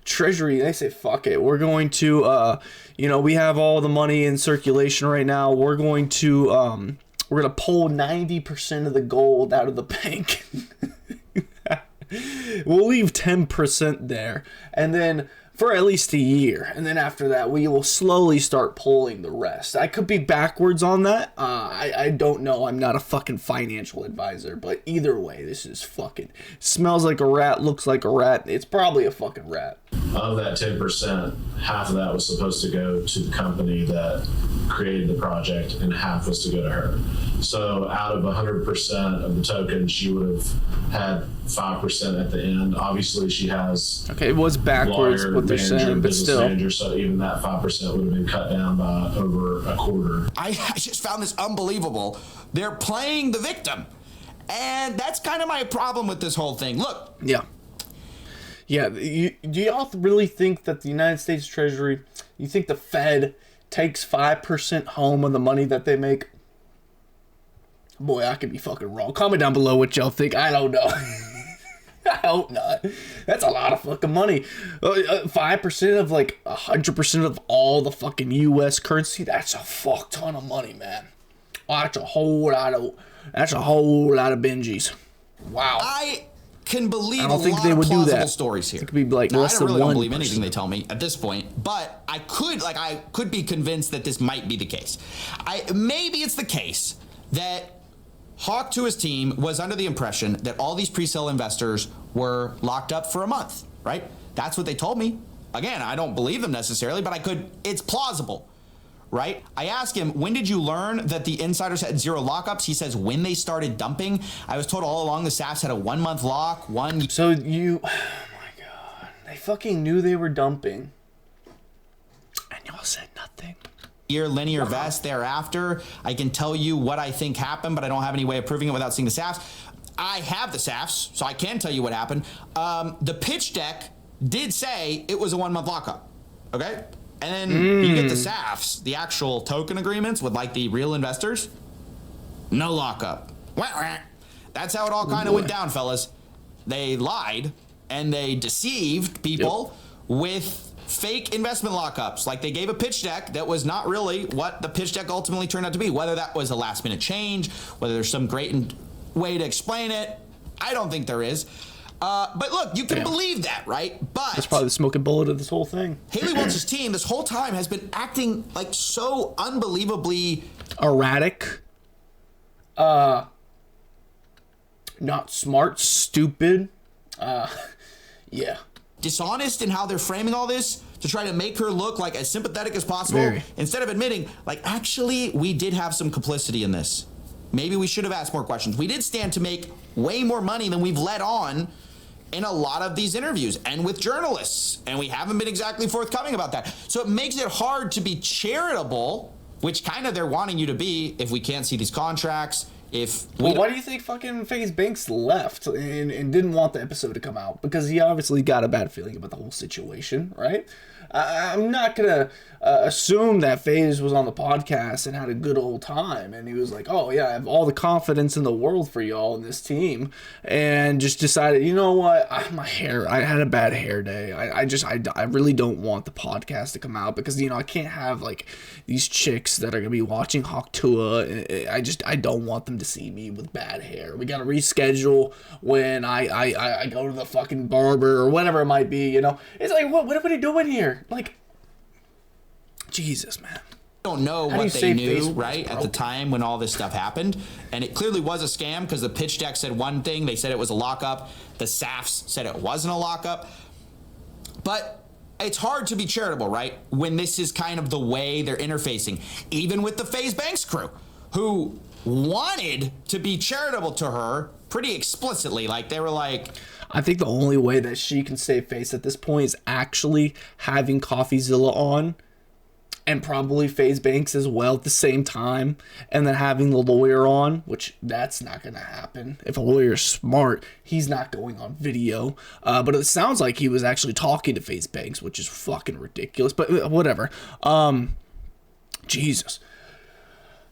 Speaker 1: Treasury. They say, fuck it, we're going to we have all the money in circulation right now, we're going to pull 90% of the gold out of the bank. We'll leave 10% there, and then for at least a year, and then after that we will slowly start pulling the rest. I could be backwards on that. I don't know. I'm not a fucking financial advisor, but either way, this is fucking smells like a rat, looks like a rat. It's probably a fucking rat.
Speaker 6: Of that 10%, half of that was supposed to go to the company that created the project, and half was to go to her. So out of 100% of the tokens, she would have had 5% at the end. Obviously, she has
Speaker 1: it was backwards what they're saying, but still,
Speaker 6: manager, so even that 5% would have been cut down by over a quarter.
Speaker 2: I just found this unbelievable. They're playing the victim, and that's kind of my problem with this whole thing. Look,
Speaker 1: yeah. Do y'all really think that the United States Treasury, you think the Fed takes 5% home of the money that they make? Boy, I could be fucking wrong. Comment down below what y'all think. I don't know. I hope not. That's a lot of fucking money. 5% of like 100% of all the fucking U.S. currency. That's a fuck ton of money, man. That's a whole lot of Benjis. Wow.
Speaker 2: I can believe
Speaker 1: I don't think they would do that.
Speaker 2: Stories here.
Speaker 1: It could be like less than 1%.
Speaker 2: I don't believe anything they tell me at this point, but I could be convinced that this might be the case. Maybe it's the case that Hawk Tuah's team was under the impression that all these pre-sale investors were locked up for a month, right? That's what they told me. Again, I don't believe them necessarily, but it's plausible, right? I asked him, when did you learn that the insiders had 0 lockups? He says, when they started dumping. I was told all along the SAFs had a 1-month lock.
Speaker 1: So oh my God, they fucking knew they were dumping, and y'all said nothing.
Speaker 2: Year linear vest thereafter. I can tell you what I think happened, but I don't have any way of proving it without seeing the SAFs. I have the SAFs, so I can tell you what happened. The pitch deck did say it was a 1-month lockup. Okay? And then you get the SAFs, the actual token agreements with like the real investors. No lockup. That's how it all kind of went down, fellas. They lied and they deceived people with fake investment lockups. Like they gave a pitch deck that was not really what the pitch deck ultimately turned out to be. Whether that was a last minute change, whether there's some great way to explain it, I don't think there is. But look, you can believe that, right? But
Speaker 1: that's probably the smoking bullet of this whole thing.
Speaker 2: Haley Welch's team this whole time has been acting like so unbelievably
Speaker 1: erratic, not smart, stupid,
Speaker 2: dishonest in how they're framing all this to try to make her look like as sympathetic as possible. Instead of admitting, like, actually, we did have some complicity in this. Maybe we should have asked more questions. We did stand to make way more money than we've let on in a lot of these interviews and with journalists. And we haven't been exactly forthcoming about that. So it makes it hard to be charitable, which kind of they're wanting you to be if we can't see these contracts.
Speaker 1: Why do you think fucking FaZe Banks left and didn't want the episode to come out? Because he obviously got a bad feeling about the whole situation, right? I'm not gonna assume that FaZe was on the podcast and had a good old time, and he was like, "Oh yeah, I have all the confidence in the world for y'all in this team," and just decided, you know what, my hair, I had a bad hair day. I really don't want the podcast to come out because I can't have like these chicks that are gonna be watching Hawk Tuah. I don't want them to see me with bad hair. We gotta reschedule when I go to the fucking barber or whatever it might be. It's like, what are we doing here? Like, Jesus, man.
Speaker 2: Don't know what they knew, right, at the time when all this stuff happened. And it clearly was a scam because the pitch deck said one thing. They said it was a lockup. The SAFs said it wasn't a lockup. But it's hard to be charitable, right, when this is kind of the way they're interfacing. Even with the FaZe Banks crew, who wanted to be charitable to her pretty explicitly. Like, they were like...
Speaker 1: I think the only way that she can save face at this point is actually having CoffeeZilla on, and probably FaZe Banks as well at the same time, and then having the lawyer on, which that's not going to happen. If a lawyer's smart, he's not going on video. But it sounds like he was actually talking to FaZe Banks, which is fucking ridiculous. But whatever. Jesus.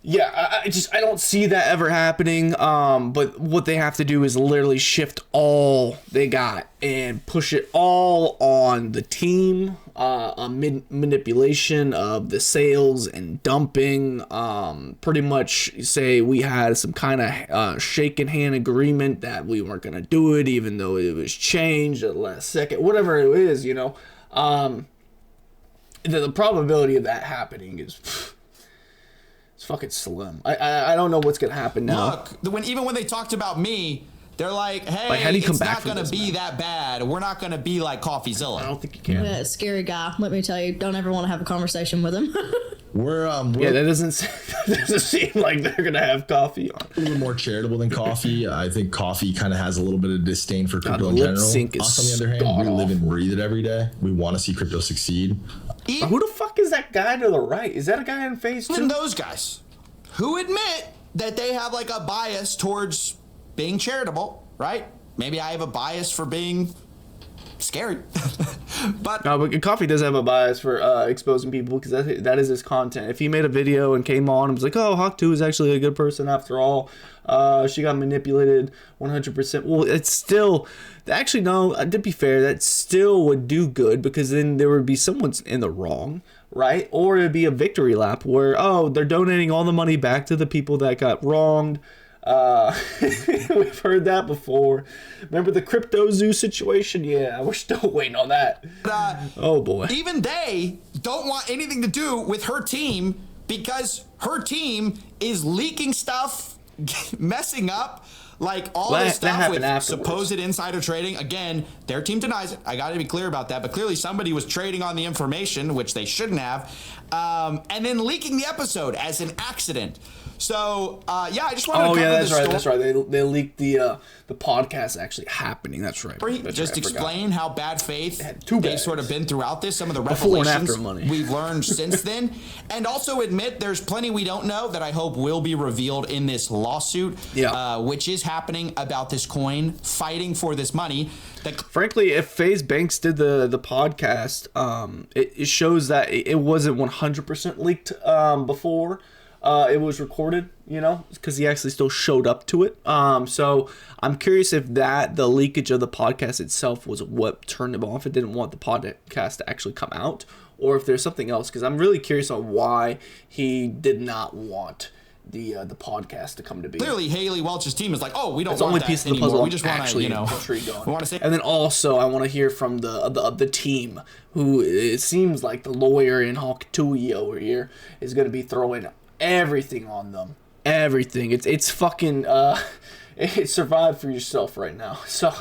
Speaker 1: Yeah, I don't see that ever happening. But what they have to do is literally shift all they got and push it all on the team. Manipulation of the sales and dumping. Pretty much say we had some kind of shaken hand agreement that we weren't gonna do it, even though it was changed at the last second. Whatever it is, the probability of that happening is. It's fucking slim. I don't know what's gonna happen now.
Speaker 2: Look, even when they talked about me, they're like, hey, it's not gonna be that bad. We're not gonna be like CoffeeZilla.
Speaker 1: I don't think you can.
Speaker 4: Yeah, scary guy. Let me tell you, don't ever want to have a conversation with him.
Speaker 1: That doesn't seem like they're gonna have Coffee on.
Speaker 3: A little more charitable than Coffee. I think Coffee kind of has a little bit of disdain for crypto in general. Us, on the other hand, we live and breathe it every day. We want to see crypto succeed.
Speaker 1: Who the fuck is that guy to the right? Is that a guy in FaZe 2?
Speaker 2: Even those guys who admit that they have like a bias towards being charitable, right? Maybe I have a bias for being scary. but
Speaker 1: Coffee does have a bias for exposing people because that is his content. If he made a video and came on and was like, oh, Hawk Tuah is actually a good person after all, she got manipulated 100%. Well, it's still... Actually, no, to be fair, that still would do good because then there would be someone's in the wrong, right? Or it'd be a victory lap where, oh, they're donating all the money back to the people that got wronged. We've heard that before. Remember the Crypto Zoo situation? Yeah, we're still waiting on that. Oh, boy.
Speaker 2: Even they don't want anything to do with her team because her team is leaking stuff, messing up. Like all this stuff with supposed insider trading. Again, their team denies it. I got to be clear about that. But clearly somebody was trading on the information, which they shouldn't have, and then leaking the episode as an accident. So yeah, I just wanted to cover
Speaker 1: that's
Speaker 2: this
Speaker 1: right. That's right. They leaked the podcast actually happening. That's right.
Speaker 2: Just explain how bad faith they've sort of been throughout this. Some of the
Speaker 1: Before and
Speaker 2: revelations
Speaker 1: after money.
Speaker 2: we've learned since then, and also admit there's plenty we don't know that I hope will be revealed in this lawsuit, which is happening about this coin, fighting for this money.
Speaker 1: Frankly, if FaZe Banks did the podcast, it shows that it wasn't 100% leaked before it was recorded, because he actually still showed up to it. So I'm curious if the leakage of the podcast itself was what turned him off. It didn't want the podcast to actually come out, or if there's something else, because I'm really curious on why he did not want the podcast to come to be.
Speaker 2: Clearly, Haley Welch's team is like, oh, we don't
Speaker 1: It's
Speaker 2: want
Speaker 1: only
Speaker 2: that
Speaker 1: piece of the
Speaker 2: anymore.
Speaker 1: puzzle
Speaker 2: We just want to, we want to say.
Speaker 1: And then also, I want to hear from the team, who it seems like the lawyer in Hawk Tuah over here is going to be throwing everything on them. Everything. It's fucking it's survive for yourself right now. So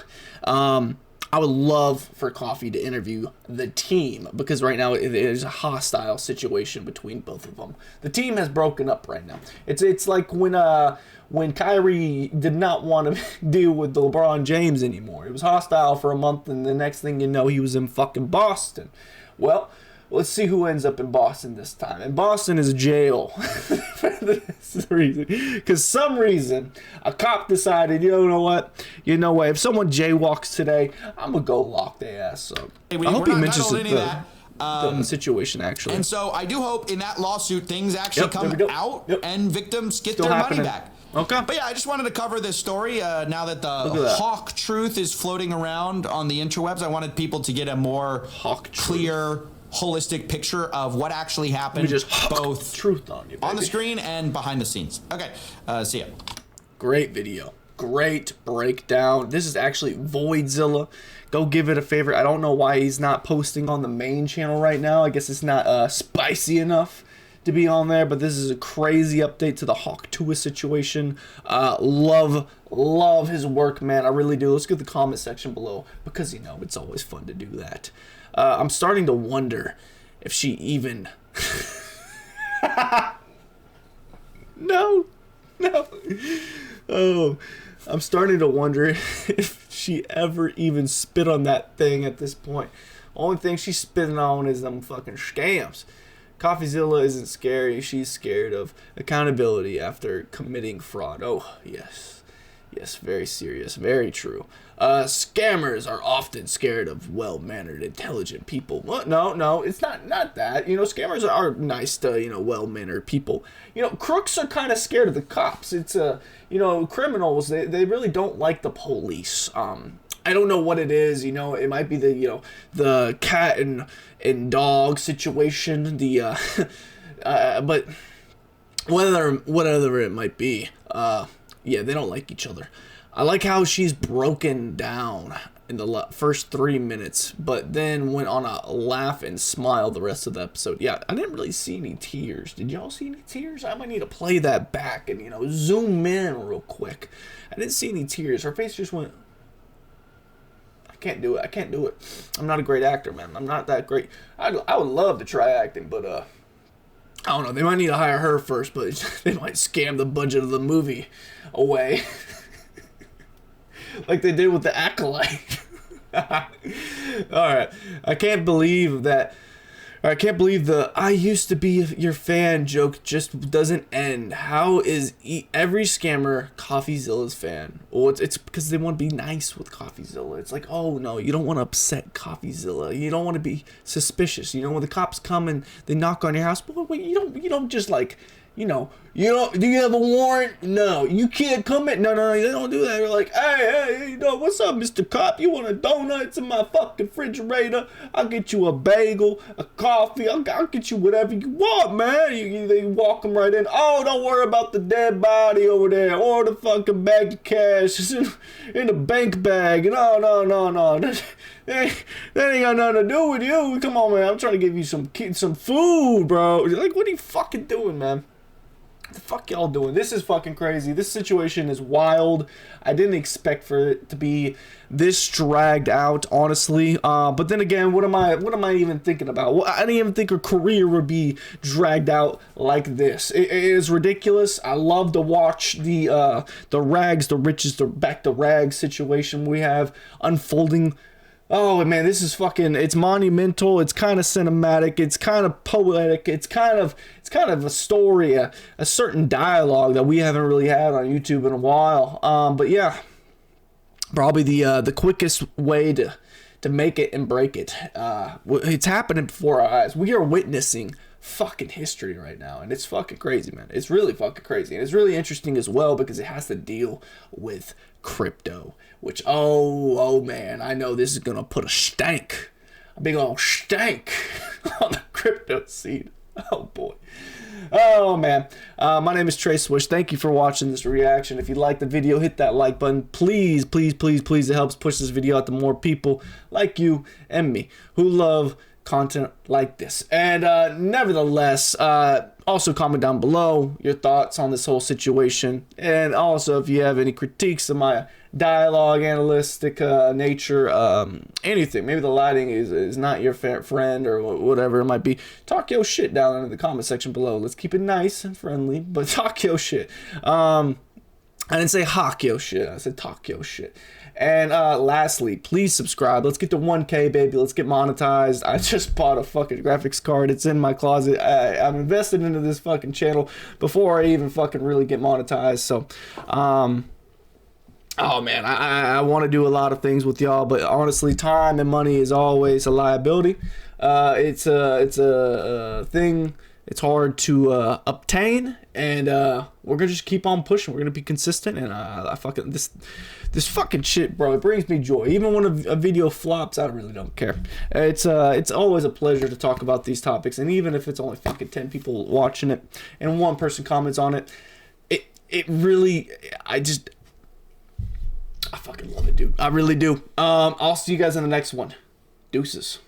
Speaker 1: I would love for Coffee to interview the team, because right now there's a hostile situation between both of them. The team has broken up right now. It's like when Kyrie did not want to deal with LeBron James anymore. It was hostile for a month, and the next thing you know, he was in fucking Boston. Well, let's see who ends up in Boston this time. And Boston is jail for this reason. Because some reason, a cop decided, you know what? If someone jaywalks today, I'm going to go lock their ass up.
Speaker 2: Hey,
Speaker 1: I hope he mentions
Speaker 2: the
Speaker 1: situation, actually.
Speaker 2: And so I do hope in that lawsuit things actually come out and victims get
Speaker 1: Still
Speaker 2: their
Speaker 1: happening.
Speaker 2: money back.
Speaker 1: Okay.
Speaker 2: But yeah, I just wanted to cover this story now that the Hawk truth is floating around on the interwebs. I wanted people to get a more clear, holistic picture of what actually happened, both
Speaker 1: truth on you, baby.
Speaker 2: On the screen and behind the scenes. Okay, see ya.
Speaker 1: Great video. Great breakdown. This is actually Voidzilla. Go give it a favorite. I don't know why he's not posting on the main channel right now. I guess it's not spicy enough to be on there, but this is a crazy update to the Hawk Tuah situation. Love his work, man. I really do. Let's get the comment section below, because it's always fun to do that. I'm starting to wonder if she even no. Oh, I'm starting to wonder if she ever even spit on that thing at this point. Only thing she's spitting on is them fucking scams. CoffeeZilla isn't scary. She's scared of accountability after committing fraud. Oh, yes. Yes, very serious. Very true. Scammers are often scared of well-mannered, intelligent people. What? No, it's not that. Scammers are nice to, well-mannered people. Crooks are kind of scared of the cops. It's, criminals, they really don't like the police. I don't know what it is, it might be the cat and dog situation, but whatever it might be, yeah, they don't like each other. I like how she's broken down in the first 3 minutes, but then went on a laugh and smile the rest of the episode. Yeah, I didn't really see any tears. Did y'all see any tears? I might need to play that back and, zoom in real quick. I didn't see any tears. Her face just went... I can't do it. I'm not a great actor, man. I'm not that great. I would love to try acting, but, I don't know. They might need to hire her first, but they might scam the budget of the movie away. Like they did with the Acolyte. Alright. I can't believe the "I used to be your fan" joke just doesn't end. How is every scammer CoffeeZilla's fan? Well, it's because they want to be nice with CoffeeZilla. It's like, oh no, you don't want to upset CoffeeZilla. You don't want to be suspicious. When the cops come and they knock on your house, but wait, you don't just like, do you have a warrant? No, you can't come in. No, they don't do that. They're like, hey, what's up, Mr. Cop? You want a donut? It's in my fucking refrigerator. I'll get you a bagel, a coffee. I'll get you whatever you want, man. They walk them right in. Oh, don't worry about the dead body over there or the fucking bag of cash. It's in the bank bag. No. That ain't got nothing to do with you. Come on, man. I'm trying to give you some food, bro. Like, what are you fucking doing, man? the fuck y'all doing? This is fucking crazy. This situation is wild. I didn't expect for it to be this dragged out, honestly. But then again, what am I even thinking about? I didn't even think a career would be dragged out like this. It is ridiculous. I love to watch the rags, the riches, the back to rags situation we have unfolding. Oh man, this is fucking, it's monumental, it's kind of cinematic, it's kind of poetic, it's kind of a story, a certain dialogue that we haven't really had on YouTube in a while. But yeah, probably the quickest way to make it and break it. It's happening before our eyes. We are witnessing fucking history right now, and it's fucking crazy, man. It's really fucking crazy, and it's really interesting as well because it has to deal with crypto, which oh man, I know this is gonna put a big old stank on the crypto scene. Oh boy. Oh man. My name is Trey Swish. Thank you for watching this reaction. If you liked the video, hit that like button, please. It helps push this video out to more people like you and me who love content like this. And nevertheless, also comment down below your thoughts on this whole situation, and also if you have any critiques of my dialogue, analytic nature, anything, maybe the lighting is not your friend or whatever it might be, talk your shit down in the comment section below. Let's keep it nice and friendly, but talk your shit. I didn't say hawk yo shit, I said talk yo shit. And lastly, please subscribe. Let's get to 1K, baby. Let's get monetized. I just bought a fucking graphics card. It's in my closet. I'm invested into this fucking channel before I even fucking really get monetized. So, oh man, I want to do a lot of things with y'all, but honestly, time and money is always a liability. It's a thing. It's hard to obtain, and we're gonna just keep on pushing. We're gonna be consistent, and I fucking this fucking shit, bro. It brings me joy. Even when a video flops, I really don't care. It's always a pleasure to talk about these topics, and even if it's only fucking 10 people watching it, and one person comments on it, it really, I fucking love it, dude. I really do. I'll see you guys in the next one. Deuces.